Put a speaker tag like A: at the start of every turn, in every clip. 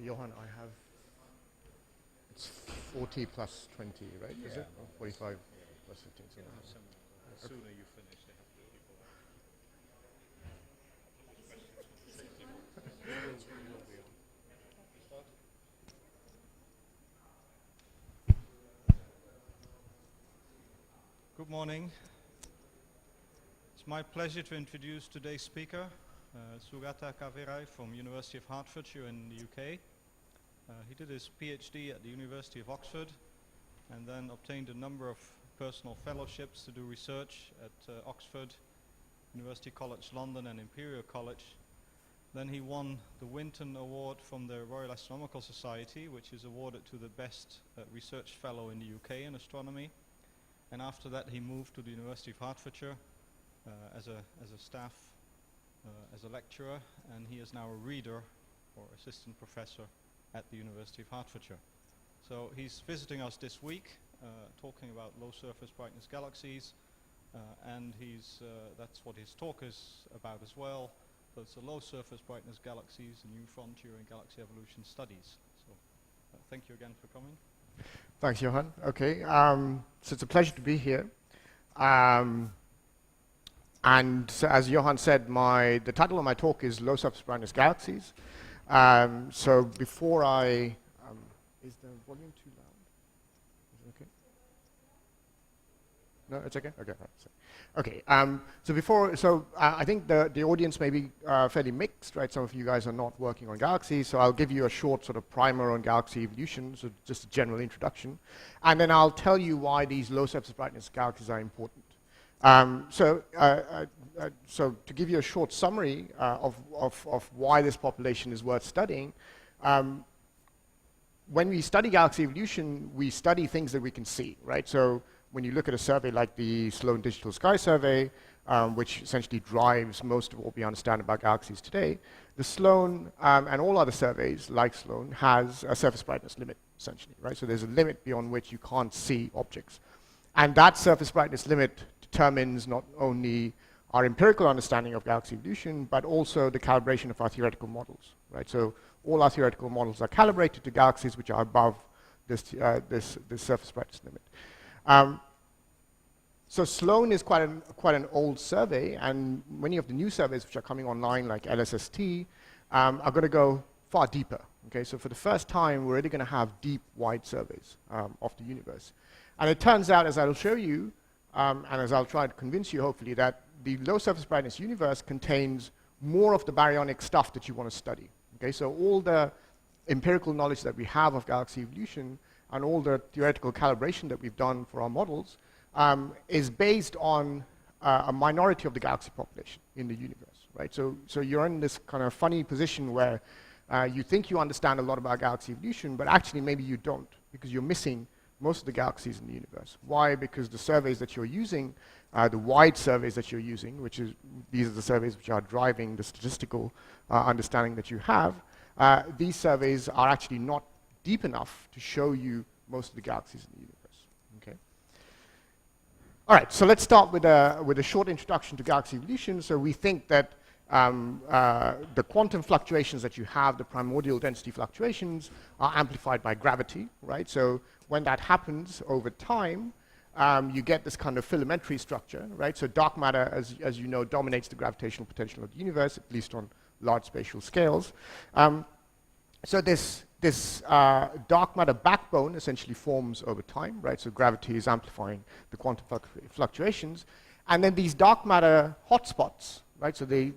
A: Johan, I have, it's 40 plus 20, right?
B: Yeah.
A: Is it? Or 45 plus 15. So
B: the sooner you finish, they have to do people. Good morning. It's my pleasure to introduce today's speaker, Sugata Kaverai from University of Hertfordshire in the UK. He did his PhD at the University of Oxford and then obtained a number of personal fellowships to do research at Oxford, University College London and Imperial College. Then he won the Winton Award from the Royal Astronomical Society, which is awarded to the best research fellow in the UK in astronomy. And after that he moved to the University of Hertfordshire as a staff, as a lecturer, and he is now a reader or assistant professor at the University of Hertfordshire. So he's visiting us this week, talking about low surface brightness galaxies, and that's what his talk is about as well. So it's the low surface brightness galaxies, a new frontier in galaxy evolution studies. So thank you again for coming.
A: thanks, Johan. Okay, so it's a pleasure to be here. And so as Johan said, the title of my talk is Low Surface Brightness Galaxies. So before I, is the volume too loud? Is it okay? No, it's okay? Okay, right. Okay, so I think the audience may be fairly mixed, right? Some of you guys are not working on galaxies, so I'll give you a short sort of primer on galaxy evolution, so just a general introduction. And then I'll tell you why these low surface brightness galaxies are important. So to give you a short summary of why this population is worth studying, when we study galaxy evolution, we study things that we can see, right? So when you look at a survey like the Sloan Digital Sky Survey, which essentially drives most of what we understand about galaxies today, the Sloan and all other surveys like Sloan has a surface brightness limit, essentially, right? So there's a limit beyond which you can't see objects. And that surface brightness limit determines not only our empirical understanding of galaxy evolution, but also the calibration of our theoretical models, right? So all our theoretical models are calibrated to galaxies which are above this surface brightness limit. So Sloan is quite an old survey, and many of the new surveys which are coming online, like LSST, are going to go far deeper. Okay, so for the first time, we're really going to have deep, wide surveys of the universe. And it turns out, as I'll show you, and as I'll try to convince you, hopefully, that the low surface brightness universe contains more of the baryonic stuff that you want to study. Okay, so all the empirical knowledge that we have of galaxy evolution and all the theoretical calibration that we've done for our models is based on a minority of the galaxy population in the universe, right? So you're in this kind of funny position where you think you understand a lot about galaxy evolution, but actually maybe you don't, because you're missing most of the galaxies in the universe. Why? Because the surveys that you're using, the wide surveys that you're using, these are the surveys which are driving the statistical understanding that you have, these surveys are actually not deep enough to show you most of the galaxies in the universe. Okay. All right, so let's start with a short introduction to galaxy evolution. So we think that the quantum fluctuations that you have, the primordial density fluctuations, are amplified by gravity, right? So when that happens over time, you get this kind of filamentary structure, right? So dark matter, as you know, dominates the gravitational potential of the universe, at least on large spatial scales. So this dark matter backbone essentially forms over time, right? So gravity is amplifying the quantum fluctuations. And then these dark matter hotspots, right? So the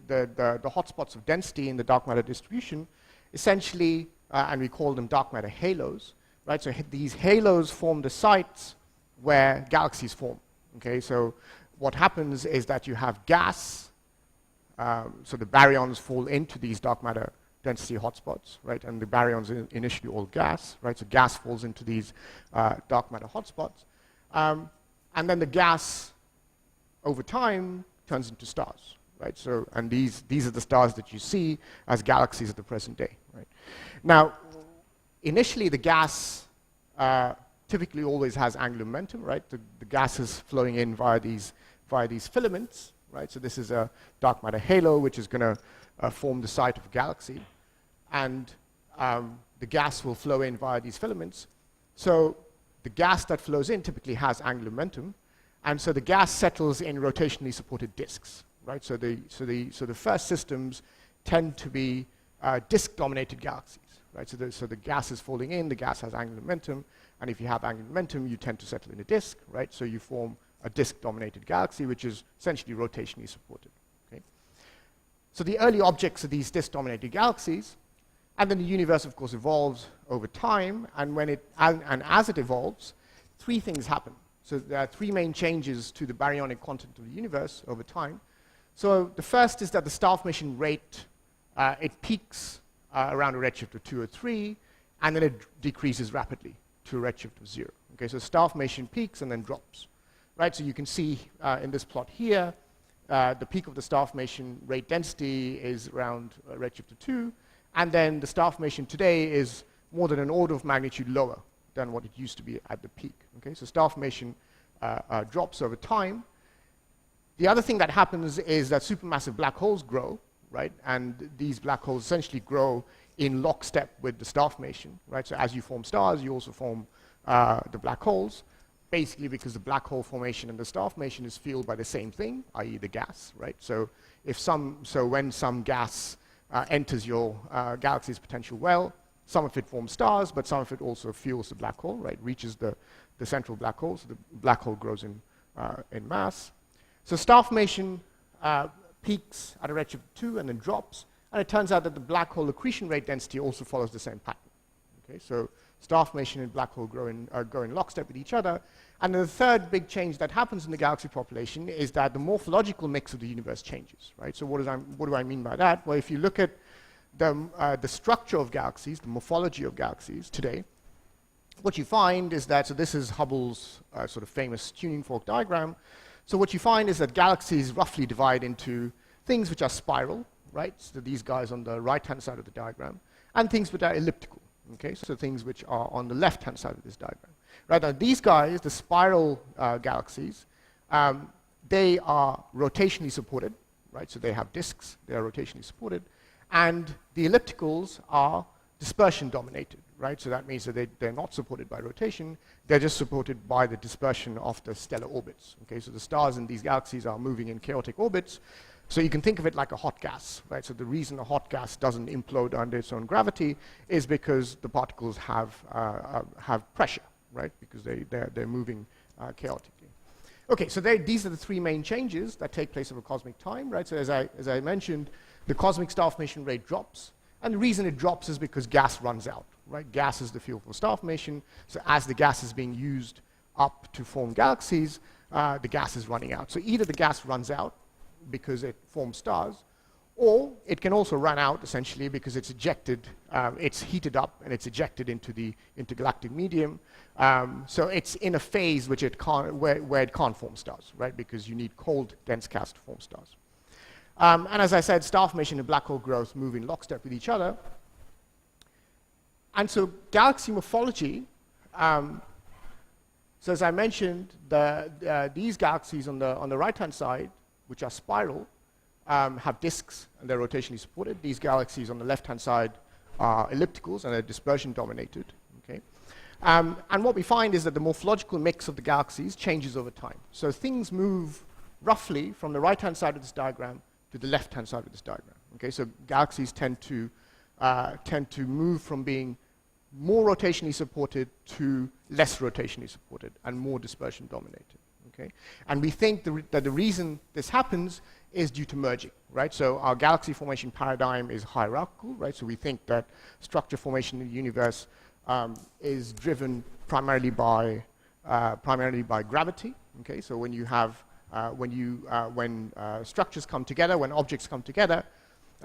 A: hotspots of density in the dark matter distribution, essentially, and we call them dark matter halos, right? So these halos form the sites where galaxies form, okay? So what happens is that you have gas, so the baryons fall into these dark matter density hotspots, right? And the baryons initially all gas, right? So gas falls into these dark matter hotspots. And then the gas, over time, turns into stars, right? So, and these are the stars that you see as galaxies at the present day, right? Now, initially the gas typically always has angular momentum, right? The gas is flowing in via these filaments, right? So this is a dark matter halo, which is going to form the site of a galaxy. And the gas will flow in via these filaments. So the gas that flows in typically has angular momentum, and so the gas settles in rotationally supported disks, right? So the first systems tend to be disk-dominated galaxies, right? So the gas is falling in, the gas has angular momentum, and if you have angular momentum, you tend to settle in a disk, right? So you form a disk-dominated galaxy, which is essentially rotationally supported, okay? So the early objects are these disk-dominated galaxies, and then the universe, of course, evolves over time, and as it evolves, three things happen. So there are three main changes to the baryonic content of the universe over time. So the first is that the star formation rate, it peaks around a redshift of 2 or 3, and then it decreases rapidly to a redshift of 0. Okay, so star formation peaks and then drops, right? So you can see in this plot here, the peak of the star formation rate density is around a redshift of 2, and then the star formation today is more than an order of magnitude lower than what it used to be at the peak. Okay, so star formation drops over time. The other thing that happens is that supermassive black holes grow, right? And these black holes essentially grow in lockstep with the star formation, right? So as you form stars, you also form the black holes, basically because the black hole formation and the star formation is fueled by the same thing, i.e. the gas, right? So when some gas enters your galaxy's potential well, some of it forms stars, but some of it also fuels the black hole, right? Reaches the central black hole, so the black hole grows in mass. So star formation peaks at a redshift of 2 and then drops, and it turns out that the black hole accretion rate density also follows the same pattern. Okay, so star formation and black hole go in lockstep with each other. And then the third big change that happens in the galaxy population is that the morphological mix of the universe changes, right? So what do I mean by that? Well, if you look at the structure of galaxies, the morphology of galaxies today, what you find is that, so this is Hubble's sort of famous tuning fork diagram. So what you find is that galaxies roughly divide into things which are spiral, right? So these guys on the right-hand side of the diagram, and things which are elliptical, okay? So things which are on the left-hand side of this diagram. Right, now these guys, the spiral galaxies, they are rotationally supported, right? So they have disks, they are rotationally supported, and the ellipticals are dispersion dominated, right? So that means that they're not supported by rotation, they're just supported by the dispersion of the stellar orbits, okay? So the stars in these galaxies are moving in chaotic orbits, so you can think of it like a hot gas, right? So the reason a hot gas doesn't implode under its own gravity is because the particles have pressure, right? Because they're moving chaotically. Okay, so these are the three main changes that take place over cosmic time, right? So as I mentioned, the cosmic star formation rate drops, and the reason it drops is because gas runs out, right? Gas is the fuel for star formation, so as the gas is being used up to form galaxies, the gas is running out. So either the gas runs out because it forms stars, or it can also run out essentially because it's ejected, it's heated up and it's ejected into the intergalactic medium. So it's in a phase which where it can't form stars, right? Because you need cold, dense gas to form stars. And as I said, star formation and black hole growth move in lockstep with each other. And so galaxy morphology, so as I mentioned, these galaxies on the right-hand side, which are spiral, have disks and they're rotationally supported. These galaxies on the left-hand side are ellipticals and they're dispersion dominated. Okay? And what we find is that the morphological mix of the galaxies changes over time. So things move roughly from the right-hand side of this diagram to the left-hand side of this diagram. Okay? So galaxies tend to move from being more rotationally supported to less rotationally supported and more dispersion dominated. Okay? And we think that the reason this happens is due to merging, right? So our galaxy formation paradigm is hierarchical, right? So we think that structure formation in the universe is driven primarily by gravity. Okay, so when you have when structures come together, when objects come together,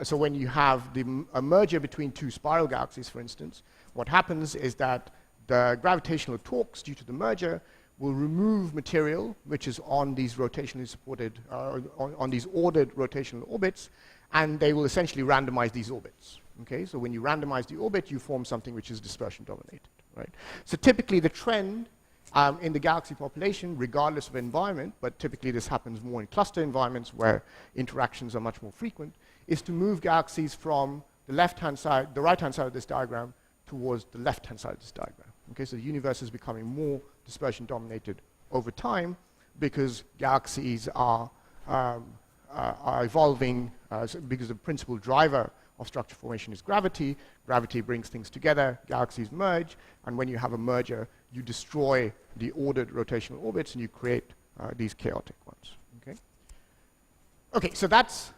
A: so when you have a merger between two spiral galaxies, for instance, what happens is that the gravitational torques due to the merger will remove material which is on these rotationally supported, on these ordered rotational orbits, and they will essentially randomize these orbits. Okay, so when you randomize the orbit, you form something which is dispersion dominated, right? So typically the trend in the galaxy population, regardless of environment, but typically this happens more in cluster environments where interactions are much more frequent, is to move galaxies from the right-hand side of this diagram towards the left-hand side of this diagram. Okay, so the universe is becoming more dispersion-dominated over time because galaxies are evolving, because the principal driver of structure formation is gravity. Gravity brings things together, galaxies merge, and when you have a merger, you destroy the ordered rotational orbits and you create these chaotic ones. Okay? Okay, so that's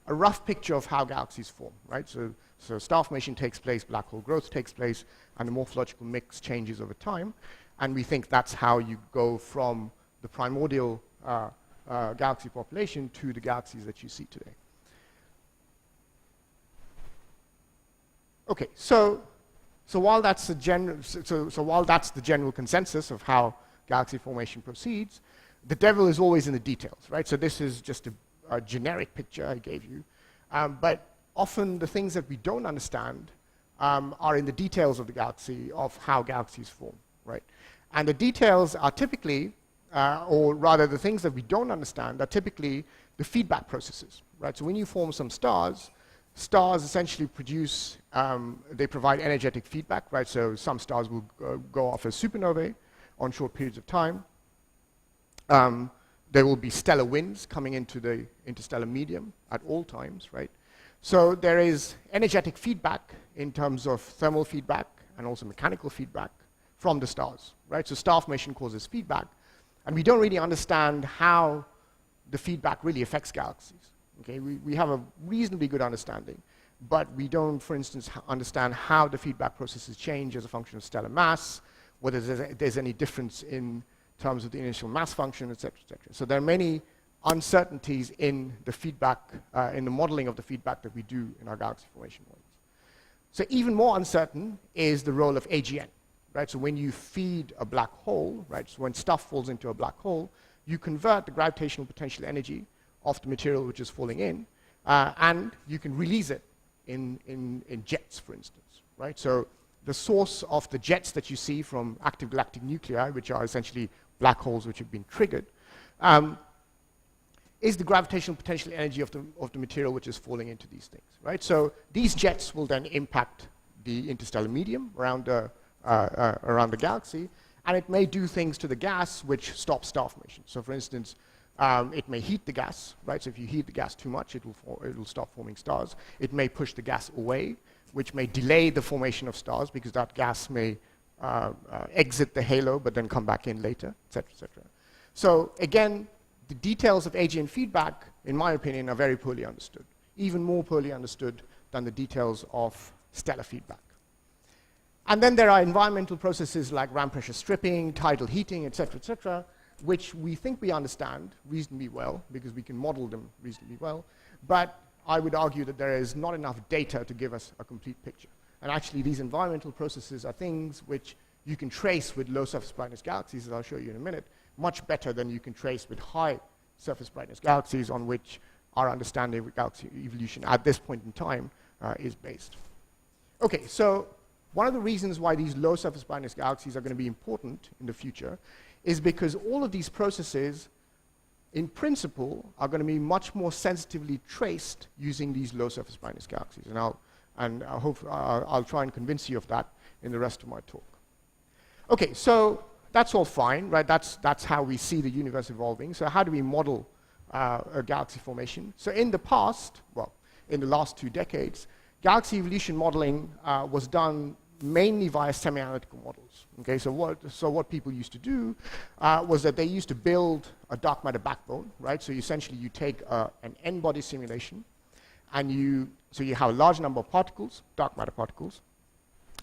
A: a rough picture of how galaxies form, right? So star formation takes place, black hole growth takes place, and the morphological mix changes over time. And we think that's how you go from the primordial galaxy population to the galaxies that you see today. Okay, so while that's the general consensus of how galaxy formation proceeds, the devil is always in the details, right? So this is just a generic picture I gave you, but often the things that we don't understand are in the details of the galaxy, of how galaxies form, right? And the details are typically, or rather the things that we don't understand are typically the feedback processes, right? So when you form some stars essentially produce, they provide energetic feedback, right? So some stars will go off as supernovae on short periods of time. There will be stellar winds coming into the interstellar medium at all times, right? So there is energetic feedback in terms of thermal feedback and also mechanical feedback from the stars, right? So star formation causes feedback, and we don't really understand how the feedback really affects galaxies. Okay, we have a reasonably good understanding, but we don't, for instance, understand how the feedback processes change as a function of stellar mass, whether there's any difference in terms of the initial mass function, et cetera, et cetera. So there are many uncertainties in the feedback, in the modeling of the feedback that we do in our galaxy formation models. So even more uncertain is the role of AGN, right? So when you feed a black hole, right, so when stuff falls into a black hole, you convert the gravitational potential energy of the material which is falling in, and you can release it in jets, for instance, right? So the source of the jets that you see from active galactic nuclei, which are essentially black holes which have been triggered, is the gravitational potential energy of the material which is falling into these things, right? So these jets will then impact the interstellar medium around the galaxy, and it may do things to the gas which stop star formation. So for instance, it may heat the gas, right? So if you heat the gas too much, it will stop forming stars. It may push the gas away, which may delay the formation of stars because that gas may exit the halo but then come back in later, et cetera, et cetera. So again, the details of AGN feedback, in my opinion, are very poorly understood, even more poorly understood than the details of stellar feedback. And then there are environmental processes like ram pressure stripping, tidal heating, et cetera, which we think we understand reasonably well because we can model them reasonably well, but I would argue that there is not enough data to give us a complete picture. And actually these environmental processes are things which you can trace with low surface brightness galaxies, as I'll show you in a minute, much better than you can trace with high surface brightness galaxies on which our understanding of galaxy evolution at this point in time is based. Okay, so one of the reasons why these low surface brightness galaxies are going to be important in the future is because all of these processes, in principle, are going to be much more sensitively traced using these low surface brightness galaxies. And I hope I'll try and convince you of that in the rest of my talk. Okay, so that's all fine, right? That's how we see the universe evolving. So how do we model a galaxy formation? So in the past, well, in the last 2 decades, galaxy evolution modeling was done mainly via semi-analytical models. Okay, so what people used to do was that they used to build a dark matter backbone, right? So essentially you take an n-body simulation, and so you have a large number of particles, dark matter particles,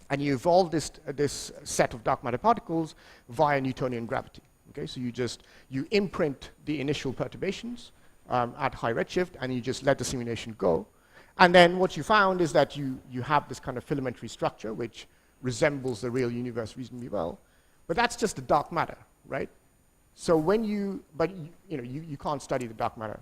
A: and you evolve this set of dark matter particles via Newtonian gravity. Okay, so you imprint the initial perturbations at high redshift, and you just let the simulation go. And then what you found is that you have this kind of filamentary structure which resembles the real universe reasonably well, but that's just the dark matter, right? So when you can't study the dark matter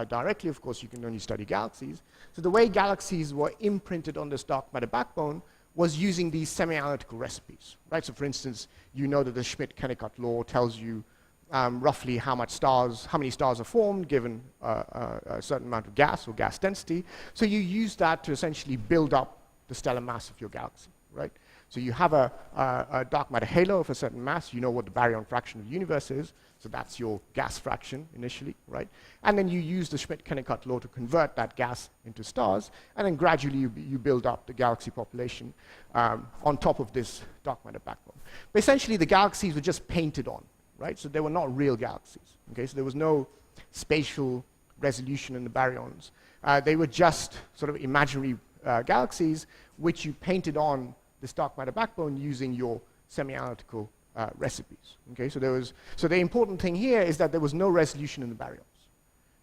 A: directly, of course, you can only study galaxies. So the way galaxies were imprinted on this dark matter backbone was using these semi-analytical recipes, right? So for instance, you know that the Schmidt-Kennicott law tells you roughly how many stars are formed given a certain amount of gas or gas density. So you use that to essentially build up the stellar mass of your galaxy, right? So you have a dark matter halo of a certain mass. You know what the baryon fraction of the universe is. So that's your gas fraction initially, right? And then you use the Schmidt-Kennicott law to convert that gas into stars. And then gradually you build up the galaxy population on top of this dark matter backbone. But essentially, the galaxies were just painted on, right? So they were not real galaxies, okay? So there was no spatial resolution in the baryons. They were just sort of imaginary galaxies which you painted on this dark matter backbone using your semi-analytical recipes. Okay, so the important thing here is that there was no resolution in the baryons.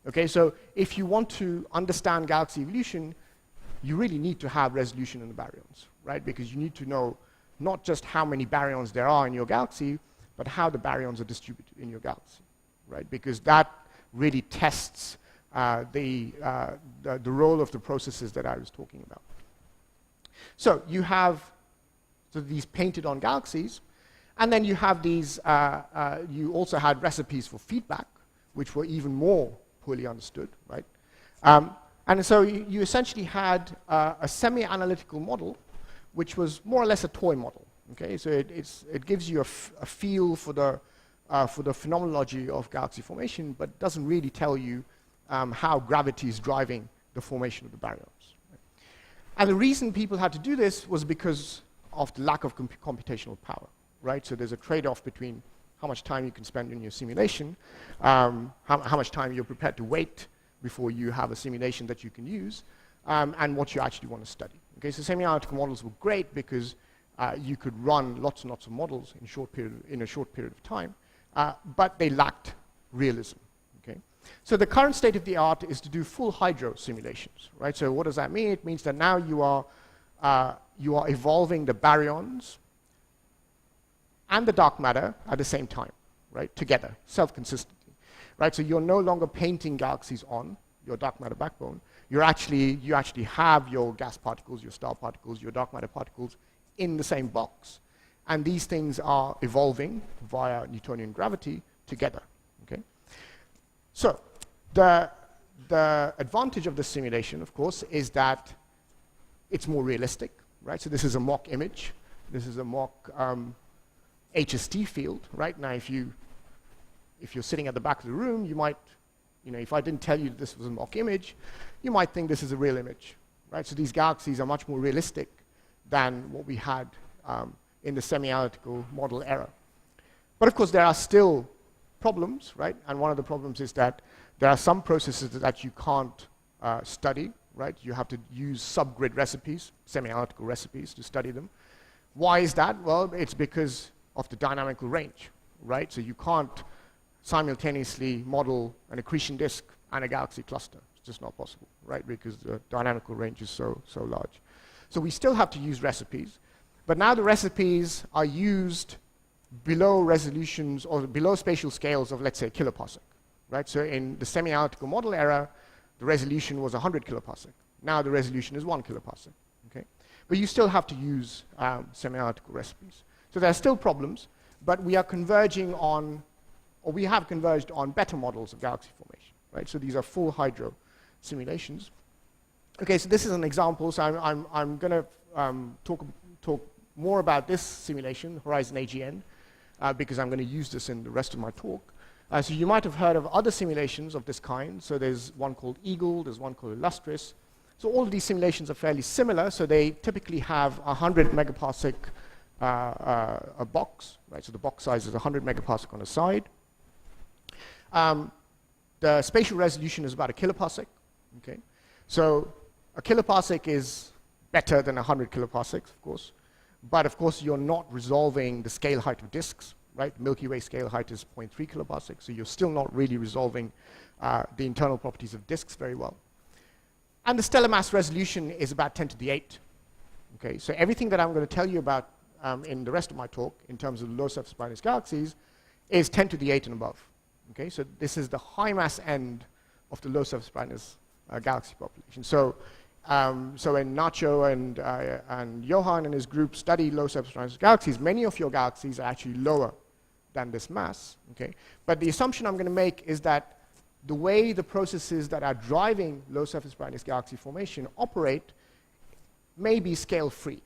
A: Okay, so if you want to understand galaxy evolution, you really need to have resolution in the baryons, right? Because you need to know not just how many baryons there are in your galaxy, but how the baryons are distributed in your galaxy, right? Because that really tests the role of the processes that I was talking about. So you have these painted on galaxies, and then you have these, you also had recipes for feedback, which were even more poorly understood, right? And so you essentially had a semi-analytical model, which was more or less a toy model, okay? So it gives you a feel for the phenomenology of galaxy formation, but doesn't really tell you how gravity is driving the formation of the baryons. Right? And the reason people had to do this was because of the lack of computational power, right? So there's a trade-off between how much time you can spend in your simulation, how much time you're prepared to wait before you have a simulation that you can use, and what you actually want to study. Okay, so semi-analytical models were great because you could run lots and lots of models in a short period of time, but they lacked realism. Okay, so the current state of the art is to do full hydro simulations, right? So what does that mean? It means that now you are evolving the baryons and the dark matter at the same time, right? Together, self-consistently, right? So you're no longer painting galaxies on your dark matter backbone. You actually have your gas particles, your star particles, your dark matter particles in the same box. And these things are evolving via Newtonian gravity together, okay? So the advantage of this simulation, of course, is that it's more realistic, right? So this is a mock image. This is a mock HST field, right? Now, if you're sitting at the back of the room, you might, if I didn't tell you that this was a mock image, you might think this is a real image, right? So these galaxies are much more realistic than what we had in the semi-analytical model era. But of course, there are still problems, right? And one of the problems is that there are some processes that you can't study, right? You have to use subgrid recipes, semi-analytical recipes to study them. Why is that? Well, it's because of the dynamical range, right? So you can't simultaneously model an accretion disk and a galaxy cluster. It's just not possible, right? Because the dynamical range is so large. So we still have to use recipes, but now the recipes are used below resolutions or below spatial scales of, let's say, kiloparsec, right? So in the semi-analytical model era, the resolution was 100 kiloparsec. Now the resolution is 1 kiloparsec, okay? But you still have to use semi-analytical recipes. So there are still problems, but we are converging on, or we have converged on better models of galaxy formation, right? So these are full hydro simulations. Okay, so this is an example. So I'm going to talk more about this simulation, Horizon AGN, because I'm going to use this in the rest of my talk. So you might have heard of other simulations of this kind. So there's one called Eagle, there's one called Illustris. So all of these simulations are fairly similar. So they typically have 100 megaparsec a box, right? So the box size is 100 megaparsec on the side. The spatial resolution is about a kiloparsec, okay? So a kiloparsec is better than 100 kiloparsecs, of course. But of course, you're not resolving the scale height of disks, right? Milky Way scale height is 0.3 kiloparsecs, so you're still not really resolving the internal properties of disks very well. And the stellar mass resolution is about 10 to the 8. Okay, so everything that I'm going to tell you about in the rest of my talk in terms of low surface brightness galaxies is 10 to the 8 and above. Okay, so this is the high mass end of the low surface brightness galaxy population. So when Nacho and Johan and his group study low surface brightness galaxies, many of your galaxies are actually lower than this mass. Okay, but the assumption I'm going to make is that the way the processes that are driving low surface brightness galaxy formation operate may be scale free.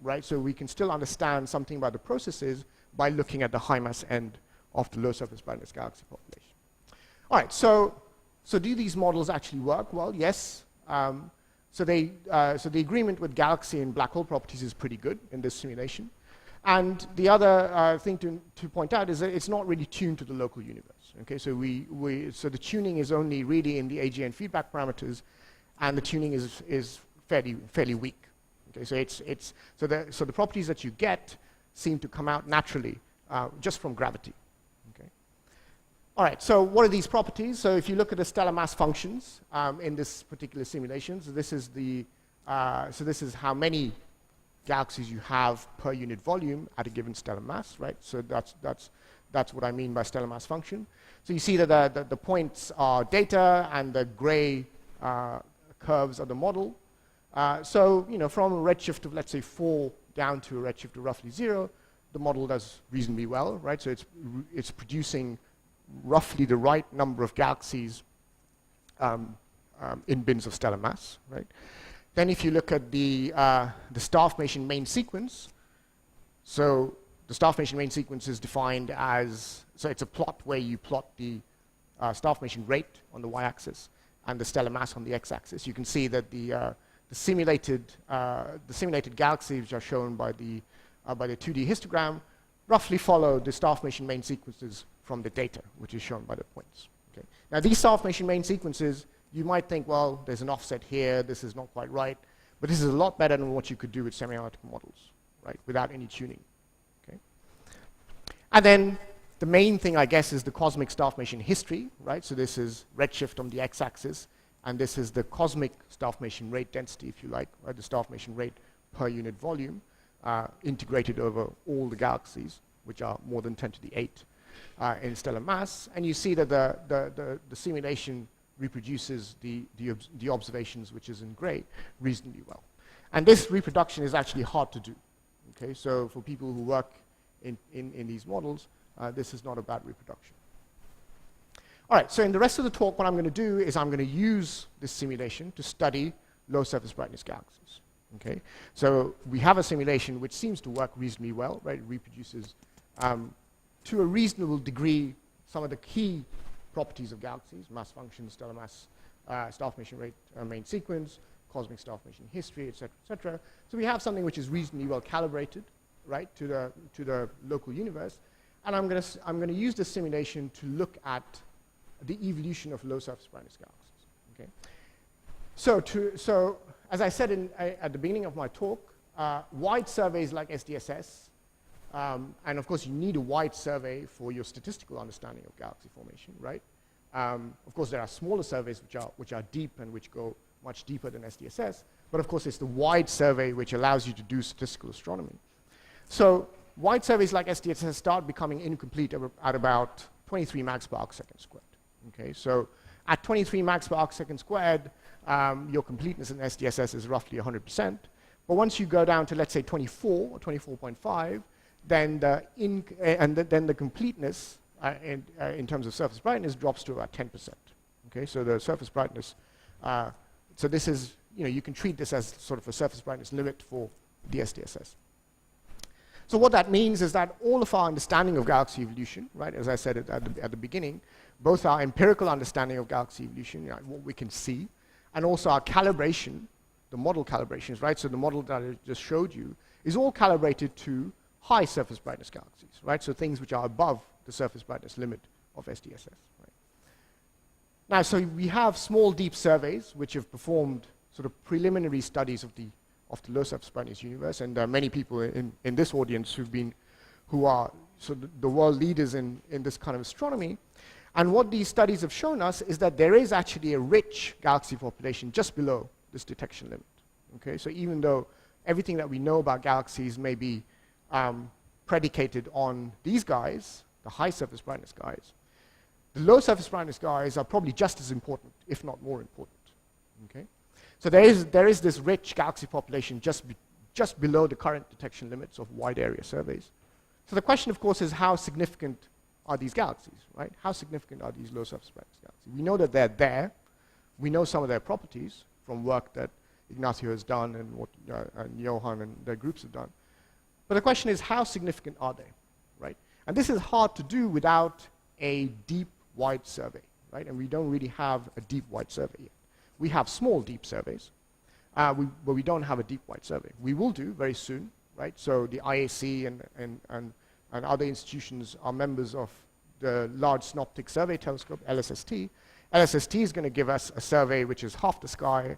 A: right? So we can still understand something about the processes by looking at the high mass end of the low surface brightness galaxy population. All right, so do these models actually work? Well, yes. So the agreement with galaxy and black hole properties is pretty good in this simulation. And the other thing to point out is that it's not really tuned to the local universe. Okay, so so the tuning is only really in the AGN feedback parameters, and the tuning is fairly weak. Okay, so the properties that you get seem to come out naturally just from gravity. Okay. All right, so what are these properties? So if you look at the stellar mass functions in this particular simulation, so this is how many galaxies you have per unit volume at a given stellar mass, right? So that's what I mean by stellar mass function. So you see that the points are data, and the gray curves are the model. So from a redshift of, let's say, 4 down to a redshift of roughly 0, the model does reasonably well, right? So it's producing roughly the right number of galaxies in bins of stellar mass, right? Then if you look at the star formation main sequence, so the star formation main sequence is defined as, so it's a plot where you plot the star formation rate on the y-axis and the stellar mass on the x-axis. You can see that the simulated galaxies, which are shown by the 2D histogram, roughly follow the star formation main sequences from the data, which is shown by the points. Okay. Now these star formation main sequences, you might think, well, there's an offset here, this is not quite right, but this is a lot better than what you could do with semi-analytical models, right, without any tuning. Okay. And then the main thing, I guess, is the cosmic star formation history, right? So this is redshift on the x-axis, and this is the cosmic star formation rate density, if you like, right? The star formation rate per unit volume, integrated over all the galaxies, which are more than 10 to the 8 in stellar mass. And you see that the simulation reproduces the observations, which is in gray, reasonably well. And this reproduction is actually hard to do. Okay, so for people who work in these models, this is not a bad reproduction. All right, so in the rest of the talk, what I'm going to do is I'm going to use this simulation to study low surface brightness galaxies. Okay, so we have a simulation which seems to work reasonably well, right? It reproduces to a reasonable degree some of the key properties of galaxies: mass function, stellar mass, star formation rate, main sequence, cosmic star formation history, etc., etc. So we have something which is reasonably well calibrated, right, to the local universe. And I'm going to use this simulation to look at the evolution of low surface brightness galaxies. Okay. So as I said at the beginning of my talk, wide surveys like SDSS, and of course you need a wide survey for your statistical understanding of galaxy formation, right? Of course there are smaller surveys which are deep and which go much deeper than SDSS, but of course it's the wide survey which allows you to do statistical astronomy. So wide surveys like SDSS start becoming incomplete at about 23 mags per arc second squared. Okay, so at 23 mags per arc second squared, your completeness in SDSS is roughly 100%. But once you go down to, let's say, 24 or 24.5, then the completeness in terms of surface brightness drops to about 10%. Okay, so the surface brightness, so this is, you can treat this as sort of a surface brightness limit for the SDSS. So what that means is that all of our understanding of galaxy evolution, right, as I said at the beginning, both our empirical understanding of galaxy evolution, what we can see, and also our calibration, the model calibrations, right? So the model that I just showed you is all calibrated to high surface brightness galaxies, right? So things which are above the surface brightness limit of SDSS, right? Now, so we have small deep surveys which have performed sort of preliminary studies of the low surface brightness universe, and there are many people in this audience who are sort of the world leaders in this kind of astronomy. And what these studies have shown us is that there is actually a rich galaxy population just below this detection limit. Okay, so even though everything that we know about galaxies may be predicated on these guys, the high surface brightness guys, the low surface brightness guys are probably just as important, if not more important. Okay, so there is this rich galaxy population just below the current detection limits of wide area surveys. So the question, of course, is how significant are these galaxies, right? How significant are these low surface brightness galaxies? We know that they're there. We know some of their properties from work that Ignacio has done and what and Johan and their groups have done. But the question is, how significant are they, right? And this is hard to do without a deep, wide survey, right? And we don't really have a deep, wide survey yet. We have small, deep surveys, but we don't have a deep, wide survey. We will do very soon, right? So the IAC and other institutions are members of the Large Synoptic Survey Telescope, LSST. LSST is going to give us a survey which is half the sky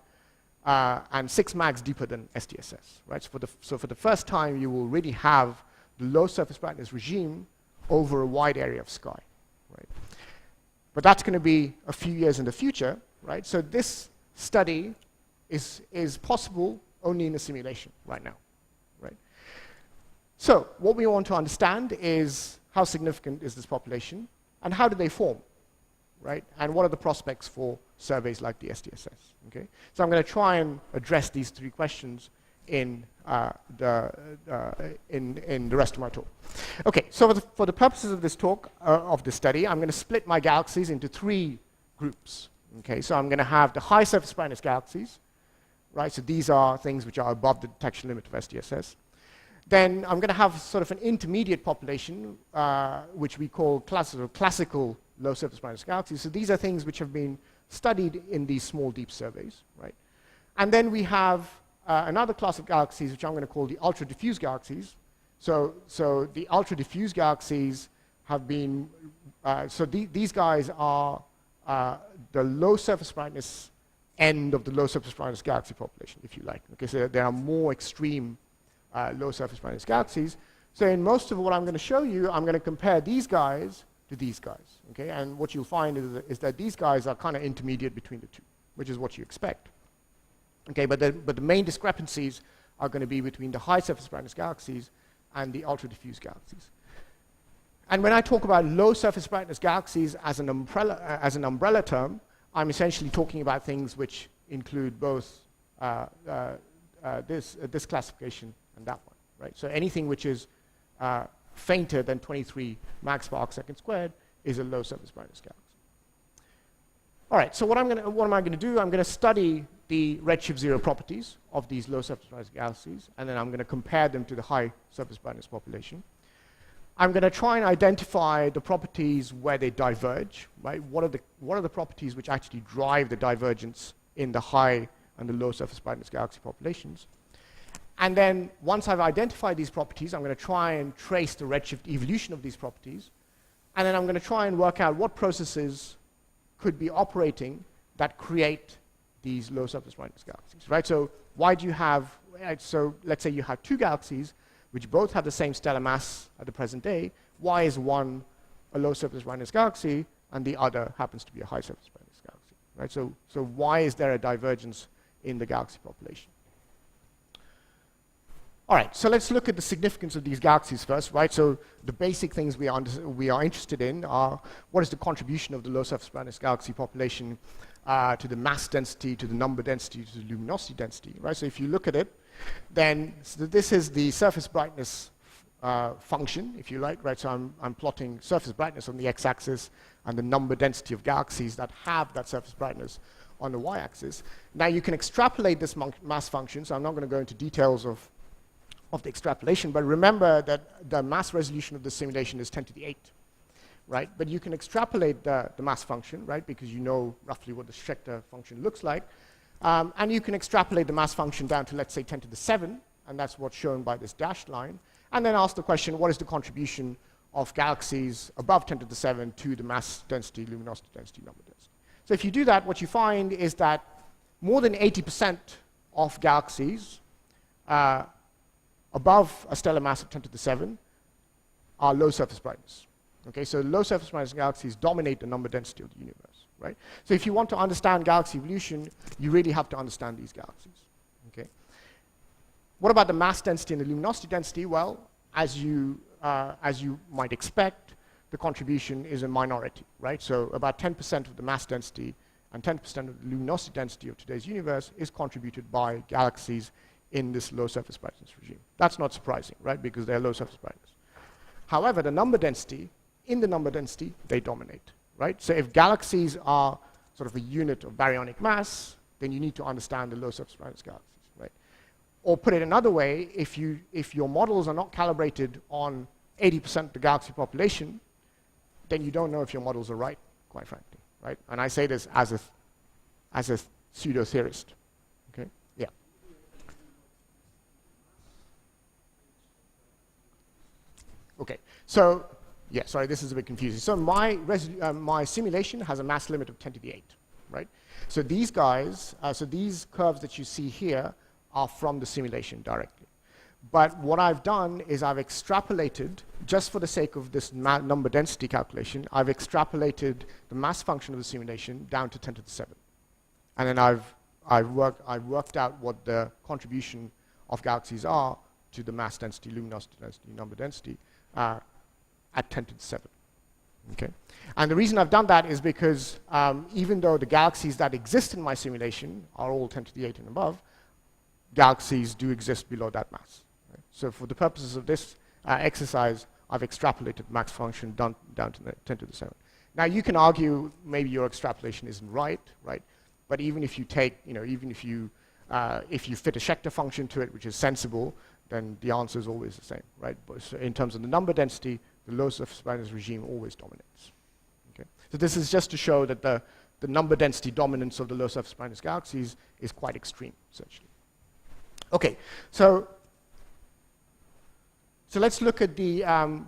A: and 6 mags deeper than SDSS, right? So for the first time, you will really have the low surface brightness regime over a wide area of sky, right? But that's going to be a few years in the future, right? So this study is possible only in a simulation right now, right? So what we want to understand is how significant is this population and how do they form, right? And what are the prospects for surveys like the SDSS, okay? So I'm going to try and address these 3 questions in the rest of my talk. Okay, so for the purposes of this talk, of this study, I'm going to split my galaxies into 3 groups, okay? So I'm going to have the high surface brightness galaxies, right? So these are things which are above the detection limit of SDSS. Then I'm going to have sort of an intermediate population, which we call classical low surface brightness galaxies. So these are things which have been studied in these small, deep surveys, right? And then we have another class of galaxies, which I'm going to call the ultra-diffuse galaxies. So the ultra-diffuse galaxies have been, these guys are the low surface brightness end of the low surface brightness galaxy population, if you like. Okay, so there are more extreme low surface brightness galaxies. So in most of what I'm going to show you, I'm going to compare these guys to these guys. Okay, and what you'll find is that these guys are kind of intermediate between the two, which is what you expect. Okay, but the main discrepancies are going to be between the high surface brightness galaxies and the ultra diffuse galaxies. And when I talk about low surface brightness galaxies as an umbrella term, I'm essentially talking about things which include both this classification and that one, right? So anything which is fainter than 23 mag spark second squared is a low surface brightness galaxy. All right, so what am I going to do? I'm going to study the redshift 0 properties of these low surface brightness galaxies, and then I'm going to compare them to the high surface brightness population. I'm going to try and identify the properties where they diverge, right? What are the properties which actually drive the divergence in the high and the low surface brightness galaxy populations? And then once I've identified these properties, I'm going to try and trace the redshift evolution of these properties, and then I'm going to try and work out what processes could be operating that create these low surface brightness galaxies, right? So why do you have, so let's say you have 2 galaxies which both have the same stellar mass at the present day. Why is one a low surface brightness galaxy and the other happens to be a high surface brightness galaxy, right? So why is there a divergence in the galaxy population? All right, so let's look at the significance of these galaxies first, right? So the basic things we are interested in are what is the contribution of the low surface brightness galaxy population to the mass density, to the number density, to the luminosity density, right? So if you look at it, then this is the surface brightness function, if you like, right? So I'm plotting surface brightness on the x-axis and the number density of galaxies that have that surface brightness on the y-axis. Now you can extrapolate this mass function, so I'm not going to go into details of the extrapolation, but remember that the mass resolution of the simulation is 10 to the 8, right? But you can extrapolate the mass function, right? Because you know roughly what the Schechter function looks like. And you can extrapolate the mass function down to, let's say, 10 to the 7, and that's what's shown by this dashed line. And then ask the question, what is the contribution of galaxies above 10 to the 7 to the mass density, luminosity density, number density? So if you do that, what you find is that more than 80% of galaxies above a stellar mass of 10 to the 7 are low surface brightness. Okay, so low surface brightness galaxies dominate the number density of the universe, right? So if you want to understand galaxy evolution, you really have to understand these galaxies. Okay. What about the mass density and the luminosity density? Well, as you might expect, the contribution is a minority, right? So about 10% of the mass density and 10% of the luminosity density of today's universe is contributed by galaxies in this low surface brightness regime. That's not surprising, right? Because they're low surface brightness. However, the number density, in the number density, they dominate, right? So if galaxies are sort of a unit of baryonic mass, then you need to understand the low surface brightness galaxies, right? Or put it another way, if your models are not calibrated on 80% of the galaxy population, then you don't know if your models are right, quite frankly, right? And I say this as a pseudo-theorist, okay? Yeah. Okay, so, yeah, sorry, this is a bit confusing. So my simulation has a mass limit of 10 to the 8, right? So these guys, so these curves that you see here are from the simulation directly. But what I've done is I've extrapolated, just for the sake of this number density calculation, I've extrapolated the mass function of the simulation down to 10 to the 7. And then I've worked out what the contribution of galaxies are to the mass density, luminosity density, number density at 10 to the 7. Okay? And the reason I've done that is because even though the galaxies that exist in my simulation are all 10 to the 8 and above, galaxies do exist below that mass. Right? So for the purposes of this exercise, I've extrapolated max function down to the 10 to the 7. Now you can argue maybe your extrapolation isn't right? But even if you take, even if you fit a Schechter function to it, which is sensible, then the answer is always the same, right? But so in terms of the number density, the low surface brightness regime always dominates. Okay? So this is just to show that the number density dominance of the low surface brightness galaxies is quite extreme, essentially. Okay, so let's look at the,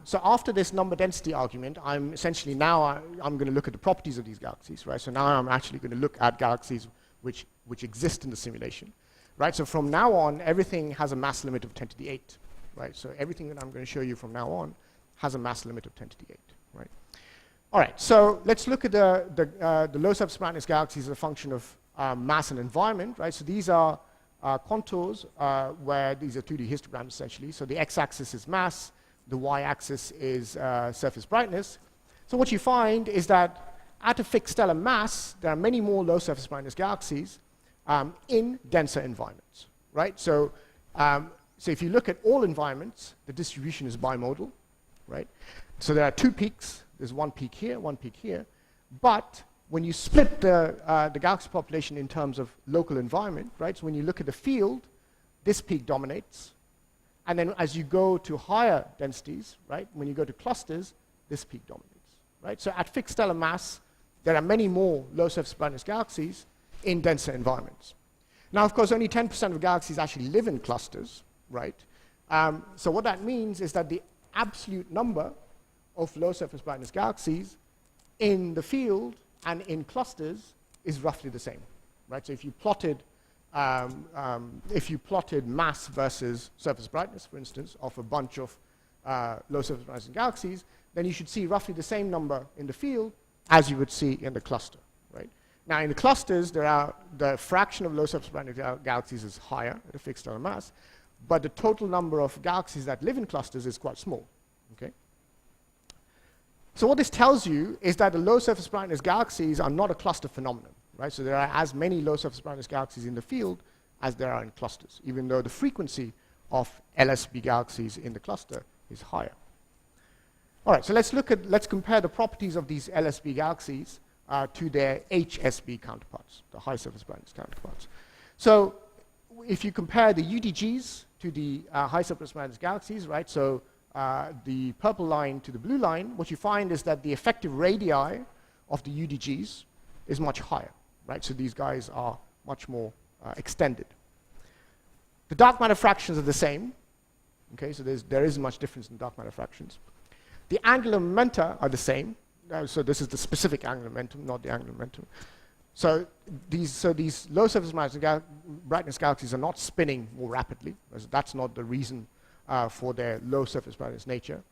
A: so after this number density argument, I'm essentially now, I'm going to look at the properties of these galaxies, right? So now I'm actually going to look at galaxies which exist in the simulation, right? So from now on, everything has a mass limit of 10 to the 8, right? So everything that I'm going to show you from now on has a mass limit of 10 to the 8, right? All right, so let's look at the low surface brightness galaxies as a function of mass and environment, right? So these are contours where these are 2D histograms essentially. So the x-axis is mass, the y-axis is surface brightness. So what you find is that at a fixed stellar mass, there are many more low surface brightness galaxies in denser environments, right? So if you look at all environments, the distribution is bimodal, right? So there are two peaks. There's one peak here, but when you split the galaxy population in terms of local environment, right? So when you look at the field, this peak dominates. And then as you go to higher densities, right? When you go to clusters, this peak dominates, right? So at fixed stellar mass, there are many more low surface brightness galaxies in denser environments. Now, of course, only 10% of galaxies actually live in clusters, right? So what that means is that the absolute number of low surface brightness galaxies in the field and in clusters is roughly the same, right? So if you plotted mass versus surface brightness, for instance, of a bunch of low surface brightness galaxies, then you should see roughly the same number in the field as you would see in the cluster, right? Now in the clusters, the fraction of low surface brightness galaxies is higher at a fixed stellar mass, but the total number of galaxies that live in clusters is quite small, okay? So what this tells you is that the low surface brightness galaxies are not a cluster phenomenon, right? So there are as many low surface brightness galaxies in the field as there are in clusters, even though the frequency of LSB galaxies in the cluster is higher. All right, so let's compare the properties of these LSB galaxies to their HSB counterparts, the high surface brightness counterparts. So if you compare the UDGs to the high surface brightness galaxies, right? So the purple line to the blue line, what you find is that the effective radii of the UDGs is much higher, right? So these guys are much more extended. The dark matter fractions are the same, okay? So there isn't much difference in dark matter fractions. The angular momenta are the same. So this is the specific angular momentum, not the angular momentum. So these low surface brightness galaxies are not spinning more rapidly. That's not the reason for their low surface brightness nature.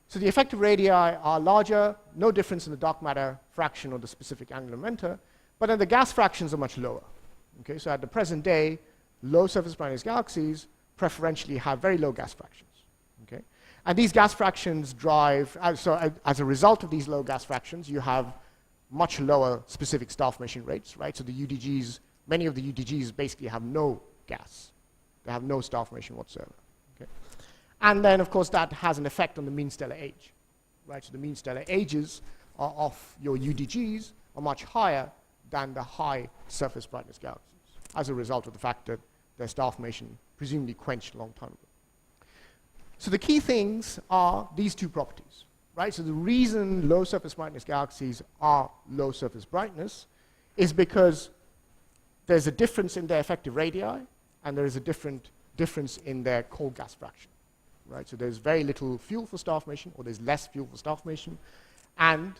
A: So the effective radii are larger, no difference in the dark matter fraction or the specific angular momenta, but then the gas fractions are much lower. Okay, so at the present day, low surface brightness galaxies preferentially have very low gas fractions. Okay, and these gas fractions drive, so as a result of these low gas fractions, you have much lower specific star formation rates, right? So the UDGs, many of the UDGs basically have no gas. They have no star formation whatsoever. Okay? And then, of course, that has an effect on the mean stellar age, right? So the mean stellar ages of your UDGs are much higher than the high surface brightness galaxies, as a result of the fact that their star formation presumably quenched a long time ago. So the key things are these two properties, right? So the reason low surface brightness galaxies are low surface brightness is because there's a difference in their effective radii, and there is a difference in their cold gas fraction, right? So there's very little fuel for star formation, or there's less fuel for star formation, and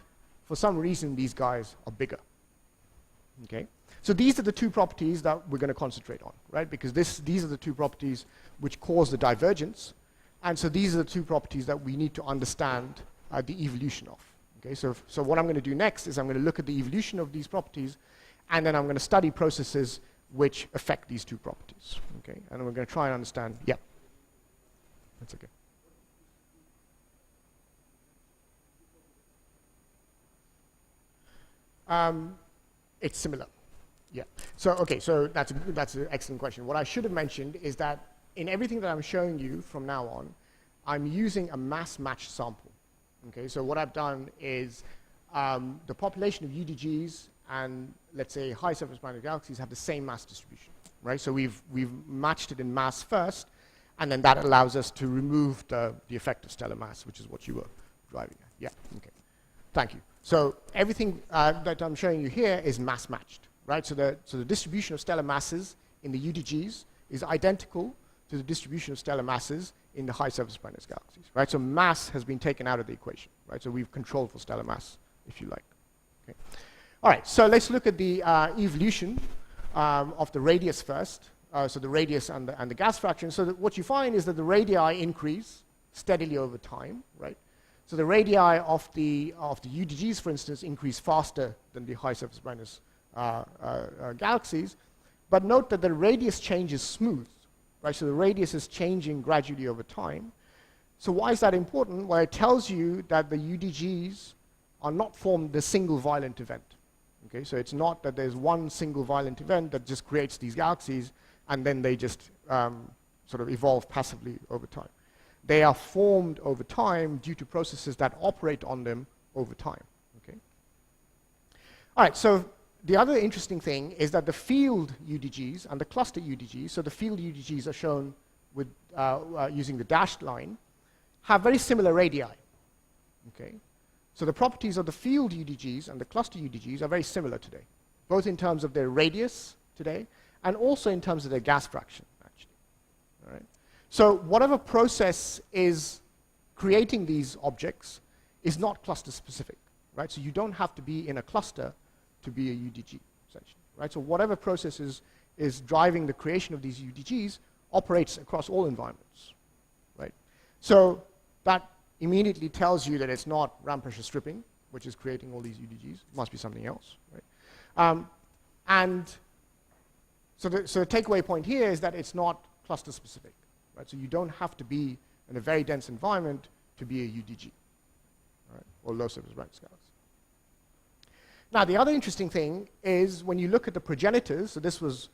A: for some reason these guys are bigger. Okay? So these are the two properties that we're going to concentrate on, right? Because these are the two properties which cause the divergence, and so these are the two properties that we need to understand the evolution of. Okay? So what I'm going to do next is I'm going to look at the evolution of these properties, and then I'm going to study processes which affect these two properties. Okay? And we're going to try and understand. Yeah, that's okay. It's similar. Yeah. So okay. So that's an excellent question. What I should have mentioned is that in everything that I'm showing you from now on, I'm using a mass-matched sample. Okay. So what I've done is the population of UDGs and let's say high surface brightness galaxies have the same mass distribution, right? So we've matched it in mass first, and then that allows us to remove the effect of stellar mass, which is what you were driving at. Yeah. Okay. Thank you. So everything that I'm showing you here is mass matched, right? So the distribution of stellar masses in the UDGs is identical to the distribution of stellar masses in the high surface brightness galaxies, right? So mass has been taken out of the equation, right? So we've controlled for stellar mass, if you like. Okay. All right. So let's look at the evolution of the radius first. So the radius and the gas fraction. So that what you find is that the radii increase steadily over time, right? So the radii of the UDGs, for instance, increase faster than the high surface brightness galaxies. But note that the radius change is smooth, right? So the radius is changing gradually over time. So why is that important? Well, it tells you that the UDGs are not formed a single violent event. Okay, so it's not that there's one single violent event that just creates these galaxies and then they just sort of evolve passively over time. They are formed over time due to processes that operate on them over time. Okay. All right, so the other interesting thing is that the field UDGs and the cluster UDGs, so the field UDGs are shown with using the dashed line, have very similar radii. Okay. So the properties of the field UDGs and the cluster UDGs are very similar today, both in terms of their radius today and also in terms of their gas fraction, actually. All right. So whatever process is creating these objects is not cluster specific, right? So you don't have to be in a cluster to be a UDG, essentially, right? So whatever process is driving the creation of these UDGs operates across all environments, right? So that immediately tells you that it's not ram pressure stripping, which is creating all these UDGs. It must be something else, right? And so the takeaway point here is that it's not cluster specific, right? So you don't have to be in a very dense environment to be a UDG, right? Or low surface brightness galaxy. Now, the other interesting thing is when you look at the progenitors, so this was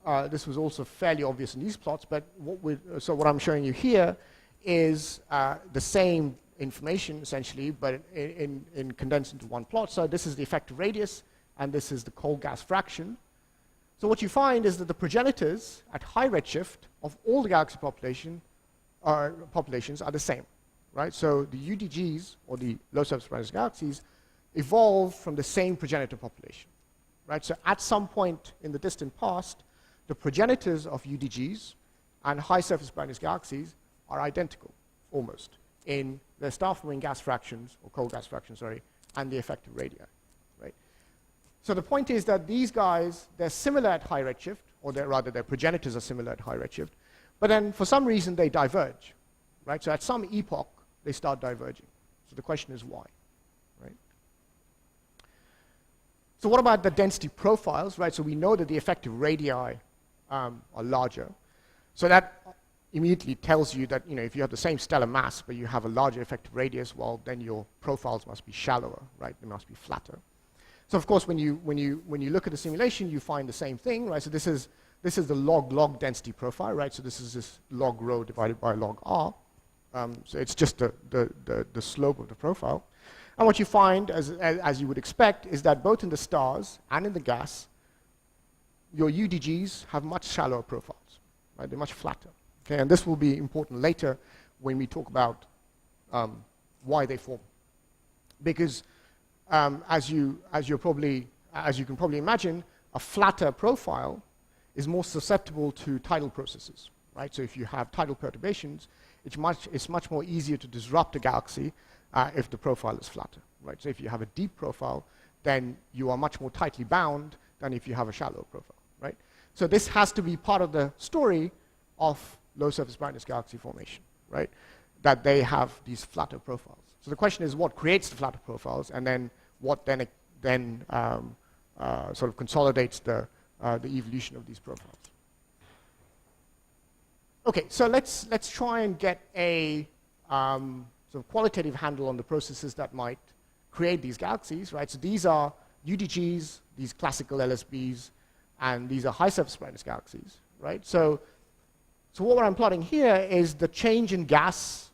A: also fairly obvious in these plots, but what I'm showing you here is the same information, essentially, but in condensed into one plot. So this is the effective radius, and this is the cold gas fraction. So what you find is that the progenitors at high redshift of all the galaxy populations are the same, right? So the UDGs, or the low surface brightness galaxies, evolve from the same progenitor population, right? So at some point in the distant past, the progenitors of UDGs and high surface brightness galaxies are identical, almost, in their star-forming gas fractions, or cold gas fractions, sorry, and the effective radii, right? So the point is that these guys, they're similar at high redshift, or rather their progenitors are similar at high redshift, but then for some reason they diverge, right? So at some epoch, they start diverging. So the question is why, right? So what about the density profiles, right? So we know that the effective radii are larger. So that immediately tells you that, if you have the same stellar mass, but you have a larger effective radius, well, then your profiles must be shallower, right? They must be flatter. So of course, when you look at the simulation, you find the same thing, right? So this is the log density profile, right? So this is this log rho divided by log r. So it's just the slope of the profile. And what you find, as you would expect, is that both in the stars and in the gas, your UDGs have much shallower profiles, right? They're much flatter. Okay, and this will be important later when we talk about why they form. Because as you can probably imagine, a flatter profile is more susceptible to tidal processes, right? So if you have tidal perturbations, it's much more easier to disrupt a galaxy if the profile is flatter, right? So if you have a deep profile, then you are much more tightly bound than if you have a shallow profile, right? So this has to be part of the story of low surface brightness galaxy formation, right? That they have these flatter profiles. So the question is, what creates the flatter profiles, and then what then sort of consolidates the evolution of these profiles. Okay, so let's try and get a sort of qualitative handle on the processes that might create these galaxies, right? So these are UDGs, these classical LSBs, and these are high surface brightness galaxies, right? So what I'm plotting here is the change in gas,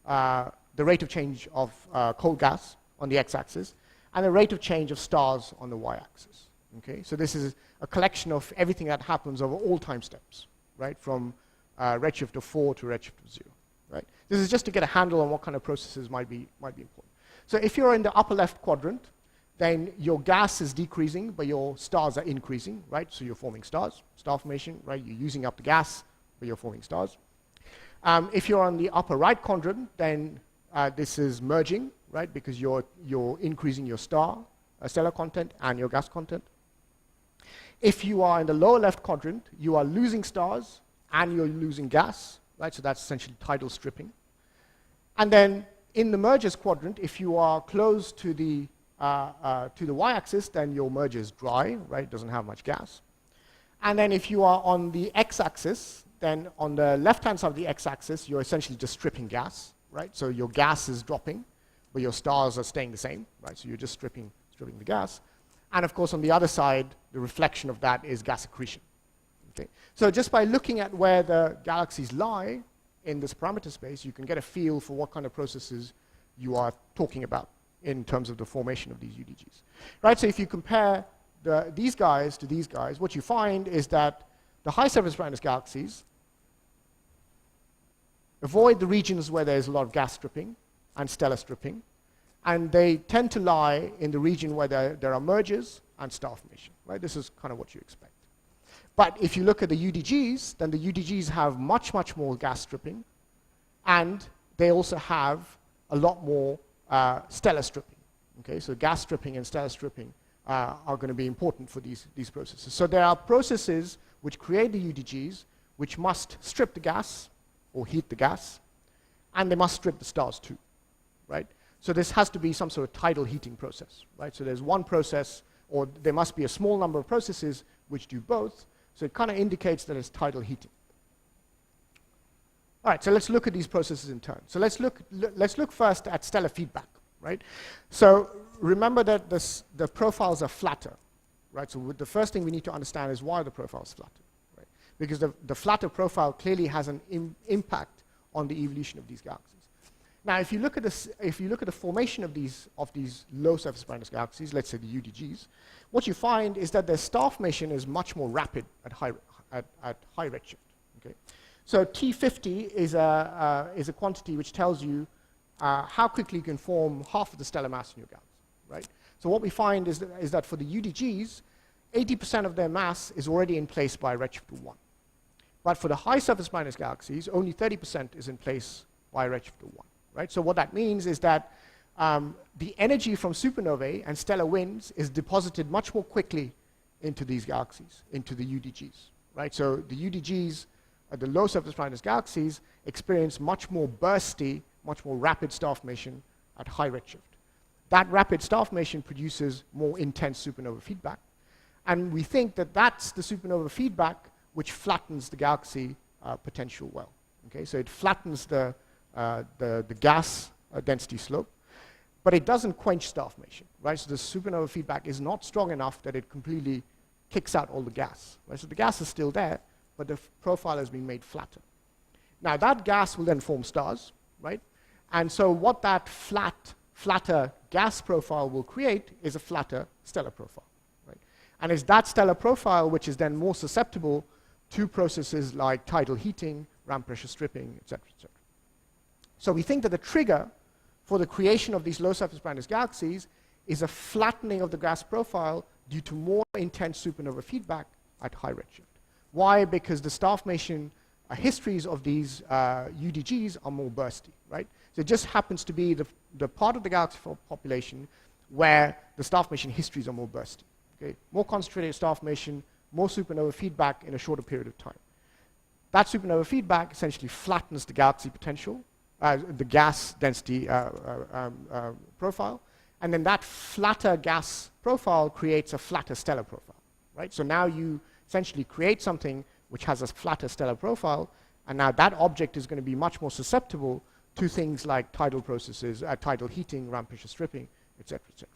A: the rate of change of cold gas on the x-axis, and the rate of change of stars on the y-axis. Okay, so this is a collection of everything that happens over all time steps, right? From redshift of 4 to redshift of 0, right? This is just to get a handle on what kind of processes might be important. So if you're in the upper left quadrant, then your gas is decreasing, but your stars are increasing, right? So you're forming stars, star formation, right? You're using up the gas, but you're forming stars. If you're on the upper right quadrant, then this is merging, right? Because you're increasing your stellar content and your gas content. If you are in the lower left quadrant, you are losing stars and you're losing gas, right? So that's essentially tidal stripping. And then in the mergers quadrant, if you are close to the y-axis, then your merger is dry, right? It doesn't have much gas. And then if you are on the x-axis, then on the left-hand side of the x-axis, you're essentially just stripping gas, right? So your gas is dropping, but your stars are staying the same, right? So you're just stripping the gas. And of course, on the other side, the reflection of that is gas accretion. Okay? So just by looking at where the galaxies lie in this parameter space, you can get a feel for what kind of processes you are talking about in terms of the formation of these UDGs. Right? So if you compare these guys to these guys, what you find is that the high surface brightness galaxies avoid the regions where there's a lot of gas stripping and stellar stripping, and they tend to lie in the region where there are mergers and star formation. Right? This is kind of what you expect. But if you look at the UDGs, then the UDGs have much, much more gas stripping, and they also have a lot more stellar stripping. Okay? So gas stripping and stellar stripping are going to be important for these processes. So there are processes which create the UDGs which must strip the gas or heat the gas, and they must strip the stars too. Right? So this has to be some sort of tidal heating process. Right? So there's one process, or there must be a small number of processes which do both. So it kind of indicates that it's tidal heating. All right, so let's look at these processes in turn. So let's look first at stellar feedback, right? So remember that the profiles are flatter, right? So the first thing we need to understand is why the profile is flatter, right? Because the flatter profile clearly has an impact on the evolution of these galaxies. Now, if you look at the formation of these low surface brightness galaxies, let's say the UDGs, what you find is that their star formation is much more rapid at high redshift. Okay, so T50 is a quantity which tells you how quickly you can form half of the stellar mass in your galaxy. Right. So what we find is that for the UDGs, 80% of their mass is already in place by redshift of 1. But for the high surface brightness galaxies, only 30% is in place by redshift of 1. Right? So what that means is that the energy from supernovae and stellar winds is deposited much more quickly into these galaxies, into the UDGs. Right? So the UDGs, the low surface brightness galaxies, experience much more bursty, much more rapid star formation at high redshift. That rapid star formation produces more intense supernova feedback. And we think that that's the supernova feedback which flattens the galaxy potential well. Okay? So it flattens the gas density slope, but it doesn't quench star formation, right? So the supernova feedback is not strong enough that it completely kicks out all the gas, right? So the gas is still there, but the profile has been made flatter. Now that gas will then form stars, right? And so what that flat flatter gas profile will create is a flatter stellar profile. Right? And it's that stellar profile which is then more susceptible to processes like tidal heating, ramp pressure stripping, etc., etc. So we think that the trigger for the creation of these low surface brightness galaxies is a flattening of the gas profile due to more intense supernova feedback at high redshift. Why? Because the star formation histories of these UDGs are more bursty, right? So it just happens to be the part of the galaxy population where the star formation histories are more bursty. Okay? More concentrated star formation, more supernova feedback in a shorter period of time. That supernova feedback essentially flattens the galaxy potential, the gas density profile, and then that flatter gas profile creates a flatter stellar profile, right? So now you essentially create something which has a flatter stellar profile, and now that object is going to be much more susceptible to things like tidal processes, tidal heating, ramp pressure stripping, etc., etc.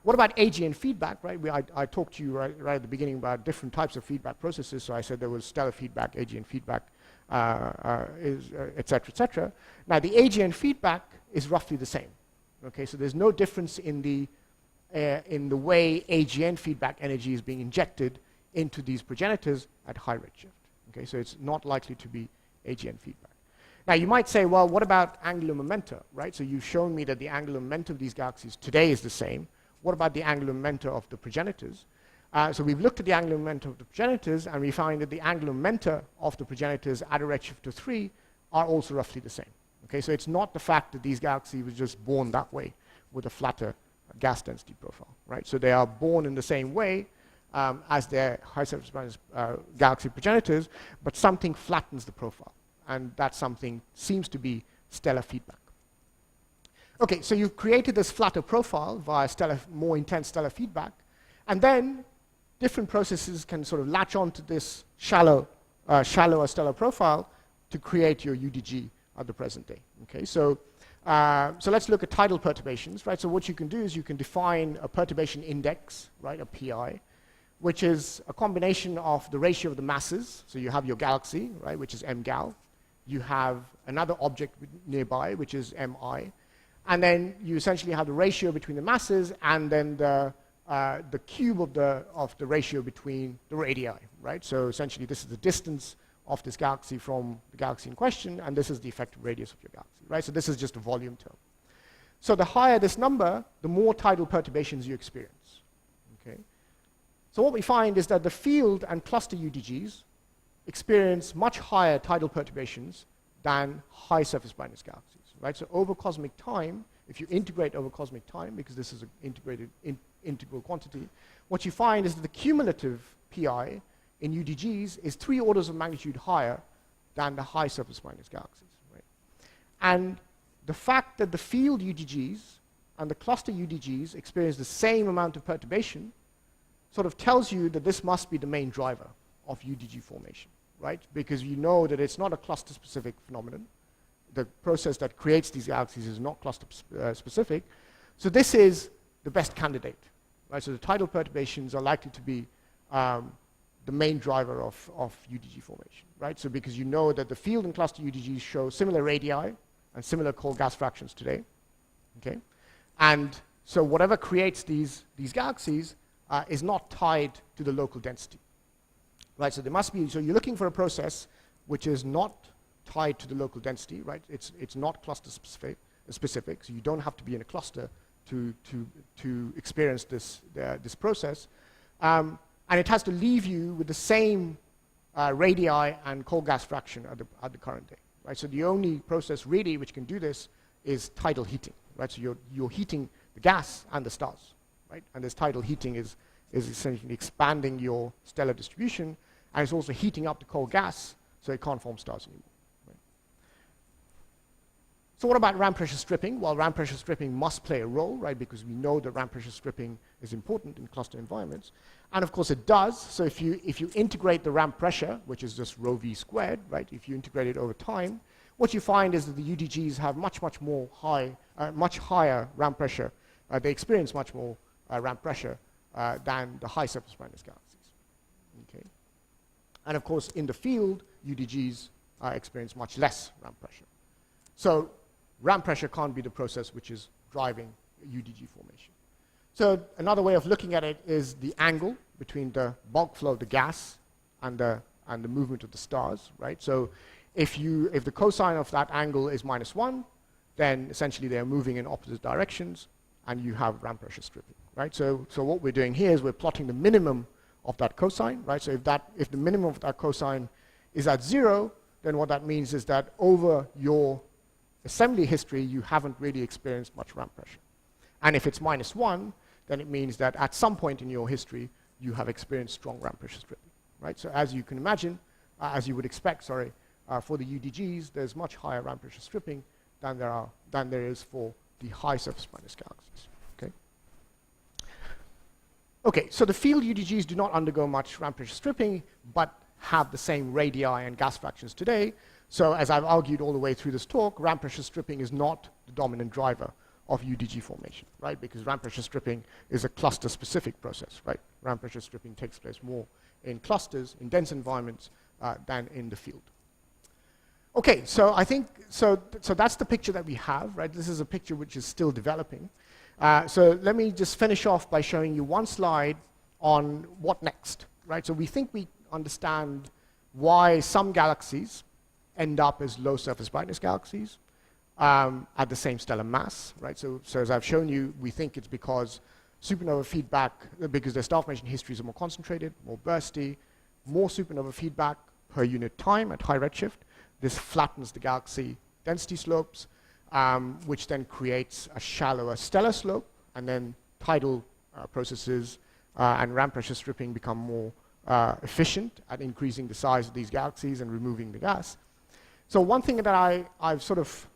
A: What about AGN feedback, right? I talked to you right at the beginning about different types of feedback processes, so I said there was stellar feedback, AGN feedback, etc., etc. Now the AGN feedback is roughly the same. Okay, so there's no difference in the way AGN feedback energy is being injected into these progenitors at high redshift. Okay, so it's not likely to be AGN feedback. Now you might say, well, what about angular momenta, right? So you've shown me that the angular momenta of these galaxies today is the same. What about the angular momenta of the progenitors? So we've looked at the angular momenta of the progenitors, and we find that the angular momenta of the progenitors at a redshift of 3 are also roughly the same. Okay, so it's not the fact that these galaxies were just born that way with a flatter gas density profile, right? So they are born in the same way as their high surface brightness galaxy progenitors, but something flattens the profile, and that something seems to be stellar feedback. Okay, so you've created this flatter profile via more intense stellar feedback, and then different processes can sort of latch onto this shallower stellar profile to create your UDG at the present day. Okay, so let's look at tidal perturbations, right? So what you can do is you can define a perturbation index, right, a PI, which is a combination of the ratio of the masses. So you have your galaxy, right, which is mgal. You have another object nearby, which is mi. And then you essentially have the ratio between the masses and then the cube of the ratio between the radii, right? So essentially this is the distance of this galaxy from the galaxy in question, and this is the effective radius of your galaxy, right? So this is just a volume term. So the higher this number, the more tidal perturbations you experience, okay? So what we find is that the field and cluster UDGs experience much higher tidal perturbations than high surface brightness galaxies, right? So over cosmic time, if you integrate over cosmic time, because this is an integrated integral quantity, what you find is that the cumulative PI in UDGs is 3 orders of magnitude higher than the high surface brightness galaxies, right? And the fact that the field UDGs and the cluster UDGs experience the same amount of perturbation sort of tells you that this must be the main driver of UDG formation, right? Because you know that it's not a cluster-specific phenomenon. The process that creates these galaxies is not cluster-specific. So this is the best candidate, right? So the tidal perturbations are likely to be the main driver of UDG formation, right? So because you know that the field and cluster UDGs show similar radii and similar cold gas fractions today, okay? And so whatever creates these galaxies is not tied to the local density, right? So there must be, so you're looking for a process which is not tied to the local density, right? It's not cluster specific, so you don't have to be in a cluster to experience this process. And it has to leave you with the same radii and cold gas fraction at the current day, right? So the only process really which can do this is tidal heating, right? So you're heating the gas and the stars, right? And this tidal heating is essentially expanding your stellar distribution, and it's also heating up the cold gas, so it can't form stars anymore. Right? So what about ramp pressure stripping? Well, ramp pressure stripping must play a role, right? Because we know that ramp pressure stripping is important in cluster environments. And of course it does. So if you integrate the ramp pressure, which is just rho v squared, right? If you integrate it over time, what you find is that the UDGs have much higher ramp pressure. They experience much more ramp pressure than the high surface brightness galaxies. Okay. And of course, in the field, UDGs experience much less ramp pressure. So ramp pressure can't be the process which is driving UDG formation. So another way of looking at it is the angle between the bulk flow of the gas and the movement of the stars, right? So if the cosine of that angle is -1, then essentially they're moving in opposite directions, and you have ram pressure stripping, right? So what we're doing here is we're plotting the minimum of that cosine, right? So if the minimum of that cosine is at 0, then what that means is that over your assembly history, you haven't really experienced much ram pressure. And if it's -1, then it means that at some point in your history, you have experienced strong ram pressure stripping, right? So as you can imagine, as you would expect, for the UDGs, there's much higher ram pressure stripping than there is for the high surface brightness galaxies. Okay, so the field UDGs do not undergo much ram pressure stripping, but have the same radii and gas fractions today. So as I've argued all the way through this talk, ram pressure stripping is not the dominant driver of UDG formation, right? Because ram pressure stripping is a cluster-specific process, right? Ram pressure stripping takes place more in clusters, in dense environments, than in the field. Okay, so I think, so that's the picture that we have, right? This is a picture which is still developing. So let me just finish off by showing you one slide on what next, right? So we think we understand why some galaxies end up as low surface brightness galaxies at the same stellar mass, right? So as I've shown you, we think it's because supernova feedback, because their star formation histories are more concentrated, more bursty, more supernova feedback per unit time at high redshift. This flattens the galaxy density slopes, which then creates a shallower stellar slope, and then tidal processes and ram pressure stripping become more efficient at increasing the size of these galaxies and removing the gas. So one thing that I've sort of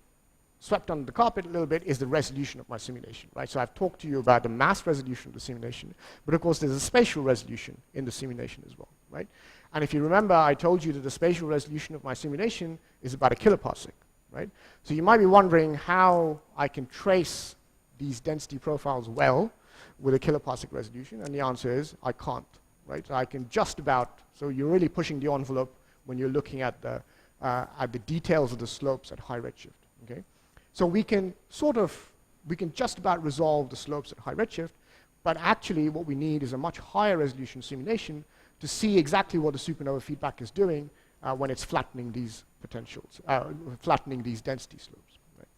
A: swept under the carpet a little bit is the resolution of my simulation, right? So I've talked to you about the mass resolution of the simulation, but of course there's a spatial resolution in the simulation as well, right? And if you remember, I told you that the spatial resolution of my simulation is about 1 kiloparsec, right? So you might be wondering how I can trace these density profiles well with a kiloparsec resolution, and the answer is I can't, right? So I can just about, so you're really pushing the envelope when you're looking at the details of the slopes at high redshift, okay? So we can just about resolve the slopes at high redshift, but actually what we need is a much higher resolution simulation to see exactly what the supernova feedback is doing when it's flattening these potentials, flattening these density slopes. Right?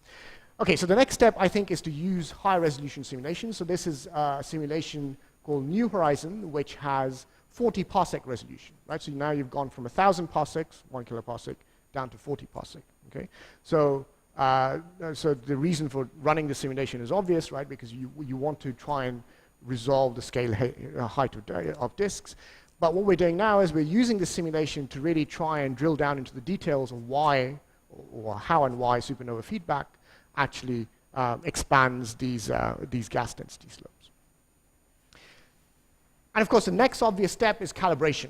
A: Okay, so the next step, I think, is to use high resolution simulation. So this is a simulation called New Horizon, which has 40 parsec resolution, right? So now you've gone from 1,000 parsecs, 1 kiloparsec, down to 40 parsec, okay? So the reason for running the simulation is obvious, right? Because you want to try and resolve the scale height of disks. But what we're doing now is we're using the simulation to really try and drill down into the details of why, or how and why supernova feedback actually expands these gas density slopes. And of course, the next obvious step is calibration,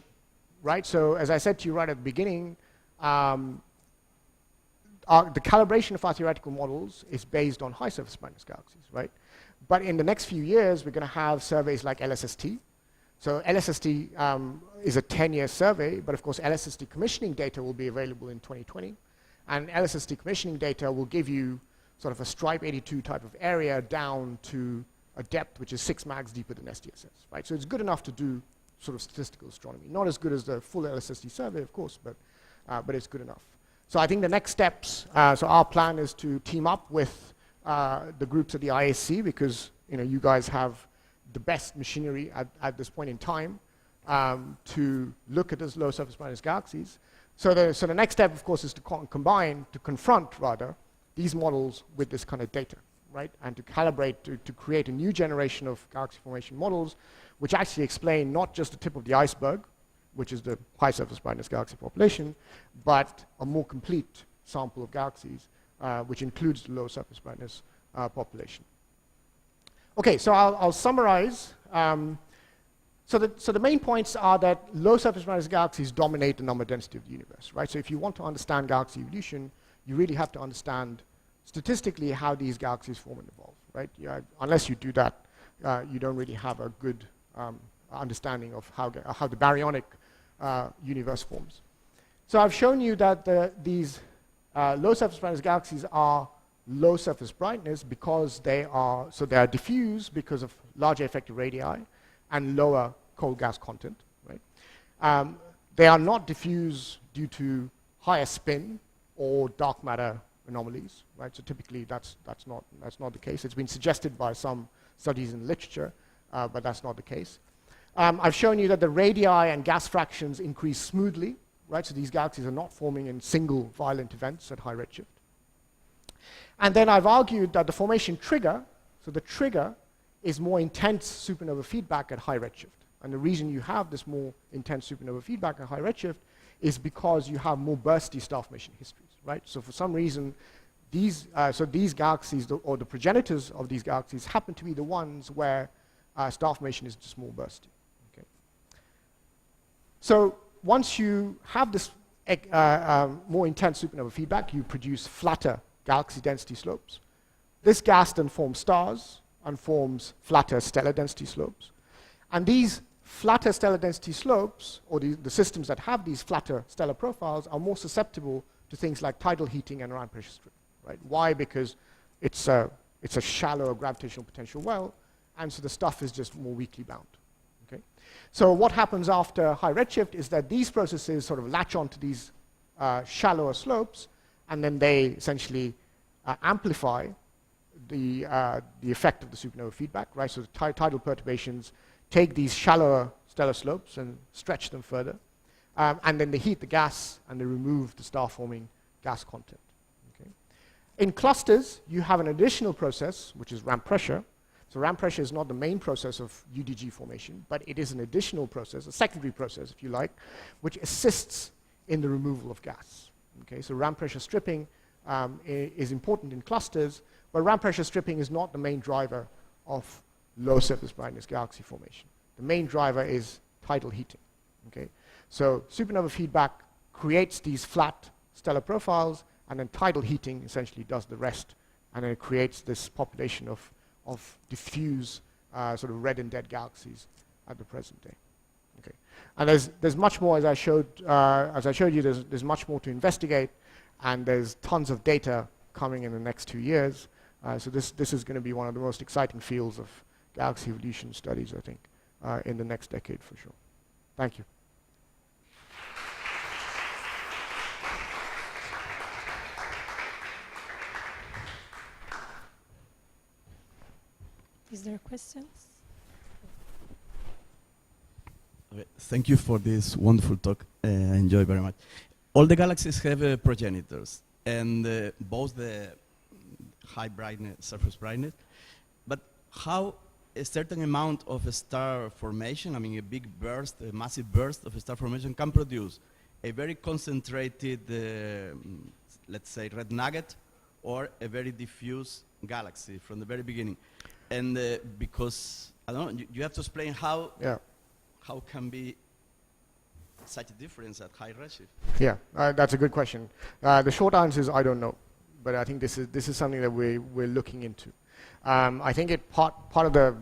A: right? So as I said to you right at the beginning, the calibration of our theoretical models is based on high surface brightness galaxies, right? But in the next few years, we're going to have surveys like LSST. So LSST is a 10-year survey, but of course LSST commissioning data will be available in 2020. And LSST commissioning data will give you sort of a stripe 82 type of area down to a depth which is 6 mags deeper than SDSS, right? So it's good enough to do sort of statistical astronomy. Not as good as the full LSST survey, of course, but it's good enough. So I think the next steps, so our plan is to team up with the groups at the IAC, because you guys have the best machinery at this point in time to look at those low surface brightness galaxies. So the next step, of course, is to confront these models with this kind of data, right? And to calibrate, to create a new generation of galaxy formation models, which actually explain not just the tip of the iceberg, which is the high surface brightness galaxy population, but a more complete sample of galaxies, which includes the low surface brightness population. Okay, so I'll summarize. So the main points are that low surface brightness galaxies dominate the number density of the universe, right? So if you want to understand galaxy evolution, you really have to understand statistically how these galaxies form and evolve, right? Unless you do that, you don't really have a good understanding of how the baryonic universe forms. So I've shown you that these low surface brightness galaxies are low surface brightness because they are diffuse because of larger effective radii and lower cold gas content, right? They are not diffuse due to higher spin or dark matter anomalies, right? So typically that's not the case. It's been suggested by some studies in literature, but that's not the case. I've shown you that the radii and gas fractions increase smoothly, right? So these galaxies are not forming in single violent events at high redshift. And then I've argued that the formation trigger, so the trigger is more intense supernova feedback at high redshift. And the reason you have this more intense supernova feedback at high redshift is because you have more bursty star formation histories, right? So for some reason, these galaxies, or the progenitors of these galaxies, happen to be the ones where star formation is just more bursty. Okay. So once you have this more intense supernova feedback, you produce flatter galaxy density slopes. This gas then forms stars and forms flatter stellar density slopes. And these flatter stellar density slopes, or the systems that have these flatter stellar profiles, are more susceptible to things like tidal heating and around pressure stripping. Right? Why? Because it's a shallow gravitational potential well, and so the stuff is just more weakly bound. Okay? So what happens after high redshift is that these processes sort of latch onto these shallower slopes, and then they essentially amplify the effect of the supernova feedback. Right? So the tidal perturbations take these shallower stellar slopes and stretch them further, and then they heat the gas and they remove the star-forming gas content. Okay? In clusters, you have an additional process, which is ramp pressure. So ramp pressure is not the main process of UDG formation, but it is an additional process, a secondary process, if you like, which assists in the removal of gas. Okay? So ramp pressure stripping is important in clusters, but ramp pressure stripping is not the main driver of low surface brightness galaxy formation. The main driver is tidal heating. Okay? So supernova feedback creates these flat stellar profiles, and then tidal heating essentially does the rest, and then it creates this population of diffuse sort of red and dead galaxies at the present day. Okay. And there's much more, as I showed you, there's much more to investigate, and there's tons of data coming in the next 2 years. So this is going to be one of the most exciting fields of galaxy evolution studies, I think, in the next decade for sure. Thank you.
C: Is there questions?
D: Okay, thank you for this wonderful talk. I enjoy very much. All the galaxies have progenitors, and both the high brightness, surface brightness, but how a certain amount of a star formation, I mean a big burst, a massive burst of a star formation can produce a very concentrated, let's say, red nugget, or a very diffuse galaxy from the very beginning. And because, I don't know, you have to explain how can be such a difference at high redshift?
A: Yeah, that's a good question. The short answer is I don't know, but I think this is something that we're looking into. I think part of the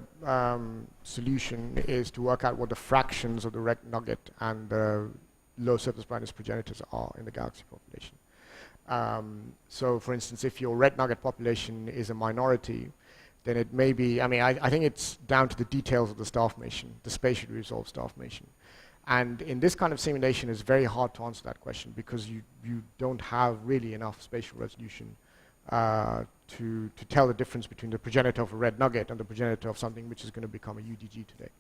A: solution is to work out what the fractions of the red nugget and the low surface brightness progenitors are in the galaxy population. So for instance, if your red nugget population is a minority, then it may be, I mean, I think it's down to the details of the star formation, the spatially resolved star formation. And in this kind of simulation, it's very hard to answer that question because you don't have really enough spatial resolution to tell the difference between the progenitor of a red nugget and the progenitor of something which is going to become a UDG today.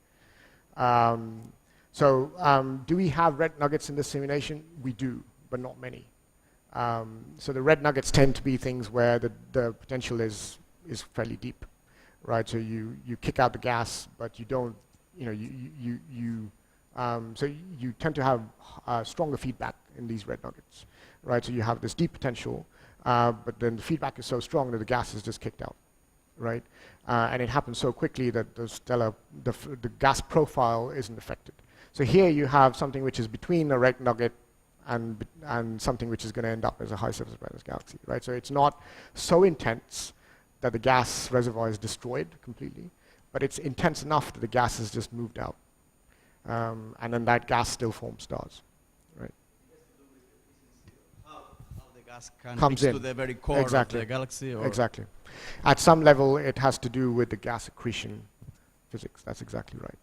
A: Do we have red nuggets in this simulation? We do, but not many. So the red nuggets tend to be things where the potential is fairly deep, right? So you kick out the gas, but you don't, so you tend to have stronger feedback in these red nuggets, right? So you have this deep potential, but then the feedback is so strong that the gas is just kicked out, right? And it happens so quickly that the gas profile isn't affected. So here you have something which is between a red nugget and something which is going to end up as a high surface brightness galaxy, right? So it's not so intense that the gas reservoir is destroyed completely, but it's intense enough that the gas is just moved out. And then that gas still forms stars, right?
D: How the gas can
A: comes
D: reach
A: in.
D: to the very core
A: Exactly.
D: of the galaxy? Or
A: Exactly. At some level, it has to do with the gas accretion physics. That's exactly right.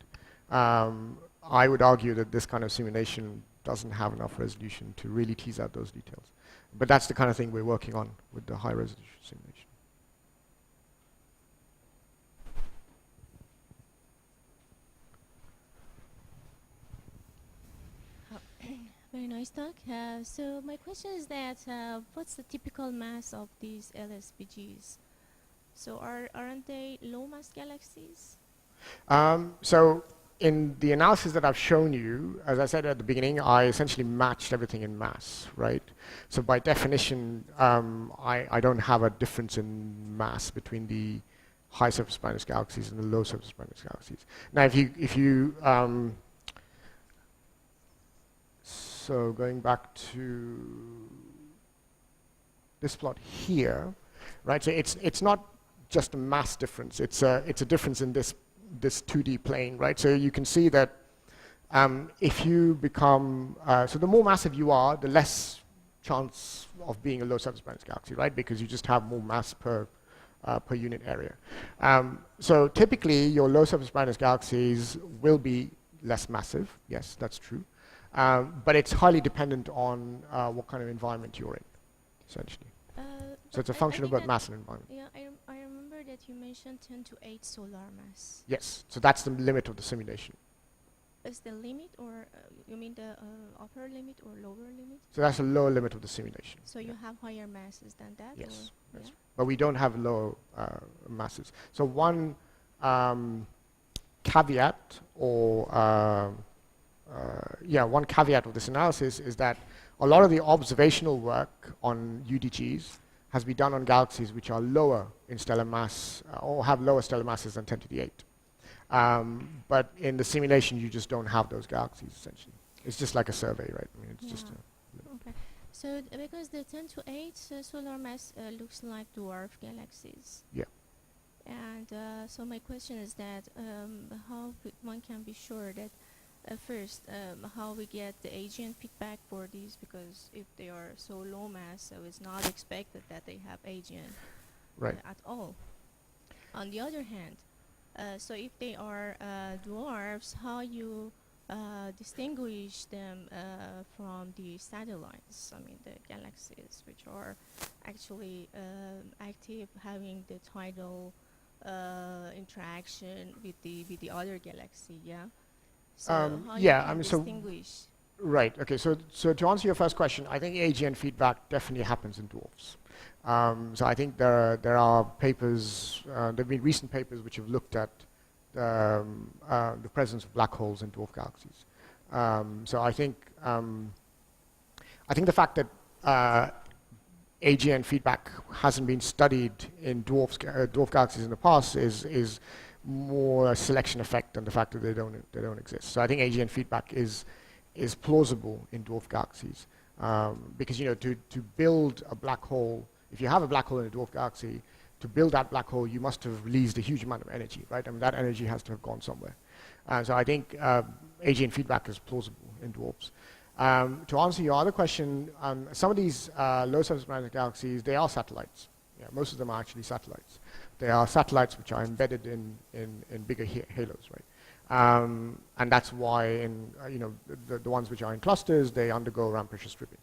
A: I would argue that this kind of simulation doesn't have enough resolution to really tease out those details. But that's the kind of thing we're working on with the high resolution simulation.
C: Very nice talk. So my question is that what's the typical mass of these LSBGs? So aren't they low mass galaxies?
A: So in the analysis that I've shown you, as I said at the beginning, I essentially matched everything in mass, right? So by definition, I don't have a difference in mass between the high surface brightness galaxies and the low surface brightness galaxies. Now, so going back to this plot here, right? So it's not just a mass difference. It's a difference in this 2D plane, right? So you can see that if you become so the more massive you are, the less chance of being a low surface brightness galaxy, right? Because you just have more mass per unit area. So typically, your low surface brightness galaxies will be less massive. Yes, that's true. But it's highly dependent on what kind of environment you're in, essentially. So it's a function of both mass and environment.
C: Yeah, I remember that you mentioned 10 to 8 solar mass.
A: Yes, so that's the limit of the simulation.
C: Is the limit, or you mean the upper limit or lower limit?
A: So that's the lower limit of the simulation.
C: So you have higher masses than that?
A: Yes,
C: or?
A: yes.
C: Yeah?
A: But we don't have low masses. So one caveat, or one caveat of this analysis is that a lot of the observational work on UDGs has been done on galaxies which are lower in stellar mass or have lower stellar masses than 10 to the 8. But in the simulation, you just don't have those galaxies, essentially. It's just like a survey, right? I mean, it's just
C: Okay. So because the 10 to 8 solar mass looks like dwarf galaxies.
A: Yeah.
C: And so my question is that how one can be sure that first, how we get the AGN feedback for these, because if they are so low mass, so it's not expected that they have AGN
A: right.
C: at all. On the other hand, so if they are dwarfs, how you distinguish them from the satellites, I mean the galaxies, which are actually active, having the tidal interaction with the other galaxy, yeah? So how you can distinguish?
A: Right. Okay. So to answer your first question, I think AGN feedback definitely happens in dwarfs. So I think there are papers. There've been recent papers which have looked at the presence of black holes in dwarf galaxies. So I think the fact that AGN feedback hasn't been studied in dwarf galaxies in the past is more a selection effect than the fact that they don't exist. So I think AGN feedback is plausible in dwarf galaxies because to build a black hole, if you have a black hole in a dwarf galaxy, to build that black hole you must have released a huge amount of energy, right? I mean that energy has to have gone somewhere. So I think AGN feedback is plausible in dwarfs. To answer your other question, some of these low surface brightness galaxies, they are satellites. Yeah, most of them are actually satellites. They are satellites which are embedded in bigger halos, right? And that's why in the ones which are in clusters, they undergo around pressure stripping.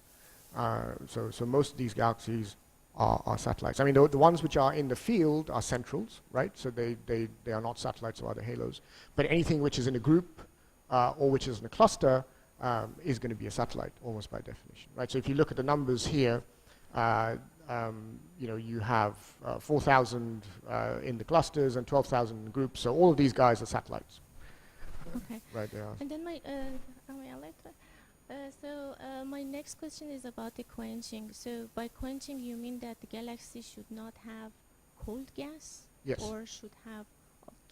A: So most of these galaxies are satellites. I mean, the ones which are in the field are centrals, right? So they are not satellites or other halos. But anything which is in a group or which is in a cluster is going to be a satellite almost by definition, right? So if you look at the numbers here, you have 4,000 in the clusters and 12,000 in groups. So all of these guys are satellites.
C: Okay.
A: Right, they are.
C: And then my next question is about the quenching. So by quenching, you mean that the galaxy should not have cold gas?
A: Yes.
C: Or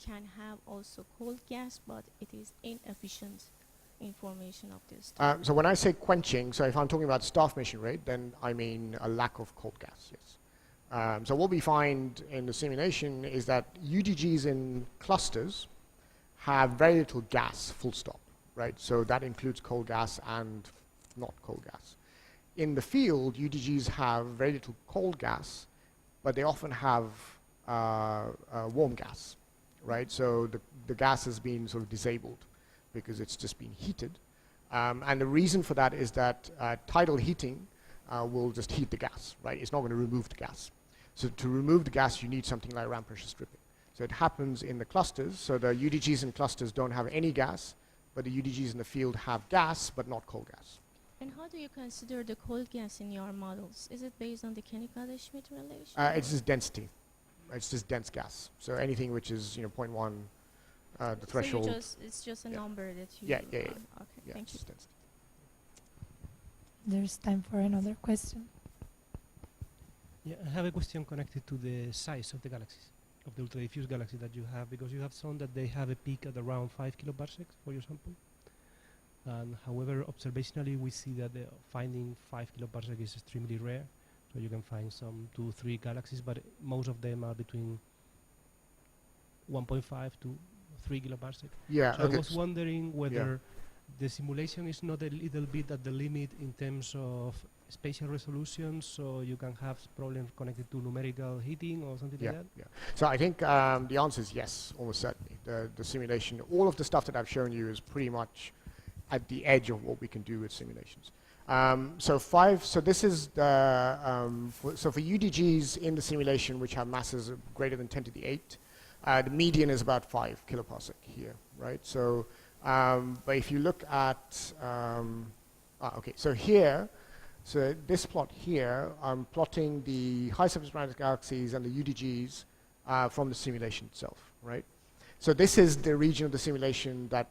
C: can have also cold gas, but it is inefficient information of this.
A: So when I say quenching, so if I'm talking about star formation rate, then I mean a lack of cold gas, yes. So what we find in the simulation is that UDGs in clusters have very little gas, full stop, right? So that includes cold gas and not cold gas. in the field, UDGs have very little cold gas, but they often have warm gas, right? So the gas has been sort of disabled because it's just been heated. And the reason for that is that tidal heating will just heat the gas, right? It's not going to remove the gas. So to remove the gas, you need something like ram pressure stripping. So it happens in the clusters. So the UDGs in clusters don't have any gas, but the UDGs in the field have gas, but not cold gas.
C: And how do you consider the cold gas in your models? Is it based on the Koenig-Schmidt relation?
A: It's just density. It's just dense gas. So anything which is 0.1, the threshold.
C: So it's just a number that you...
A: Yeah.
C: Okay,
A: Yeah,
C: thank
A: it's
C: you.
A: just density.
E: There's time for another question.
F: Yeah, I have a question connected to the size of the galaxies, of the ultra-diffuse galaxy that you have, because you have shown that they have a peak at around 5 kiloparsecs for your sample. And however, observationally, we see that finding 5 kiloparsec is extremely rare. So you can find some 2-3 galaxies, but most of them are between 1.5 to 3 kiloparsec.
A: Yeah.
F: So
A: Okay.
F: I was wondering whether the simulation is not a little bit at the limit in terms of spatial resolution, so you can have problems connected to numerical heating or something like that?
A: Yeah. So I think the answer is yes, almost certainly. The simulation, all of the stuff that I've shown you is pretty much at the edge of what we can do with simulations. So this is the, so for UDGs in the simulation which have masses of greater than 10 to the 8, the median is about 5 kiloparsec here, right? So, but if you look at, okay, so here, so this plot here, I'm plotting the high surface brightness galaxies and the UDGs from the simulation itself, right? So this is the region of the simulation that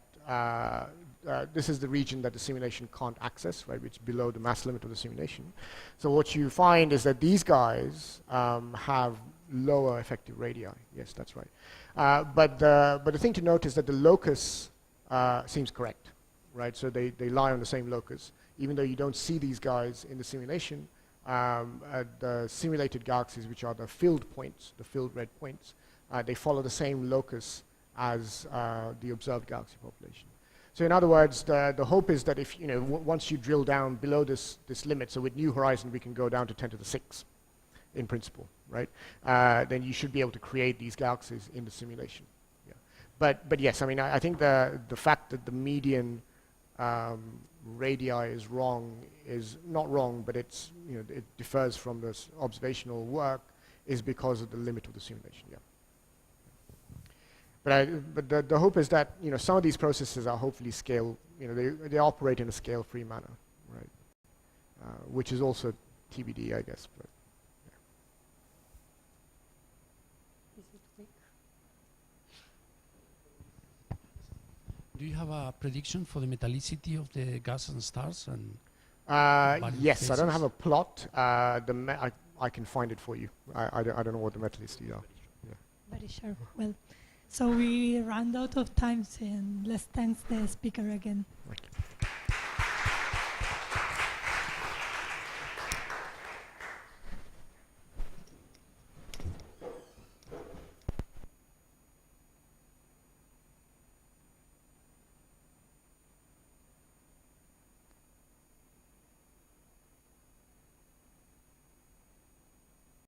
A: this is the region that the simulation can't access, right, which is below the mass limit of the simulation. So what you find is that these guys have lower effective radii. Yes, that's right. But the thing to note is that the locus seems correct, right? So they lie on the same locus. Even though you don't see these guys in the simulation, the simulated galaxies, which are the filled points, the filled red points, they follow the same locus as the observed galaxy population. So in other words, the hope is that if, once you drill down below this limit, so with New Horizon we can go down to 10 to the 6 in principle, right? Then you should be able to create these galaxies in the simulation. Yeah. But yes, I mean, I think the fact that the median radii is wrong is not wrong, but it's, it differs from this observational work is because of the limit of the simulation, yeah. But the hope is that some of these processes are hopefully scale. They operate in a scale-free manner, right? Which is also TBD, I guess. But
G: Do you have a prediction for the metallicity of the gas and stars? And
A: yes, I don't
G: phases?
A: have a plot. I can find it for you. I don't know what the metallicity are.
E: Very sure. Well, so we ran out of time, and let's thank the speaker again.
A: Thank you.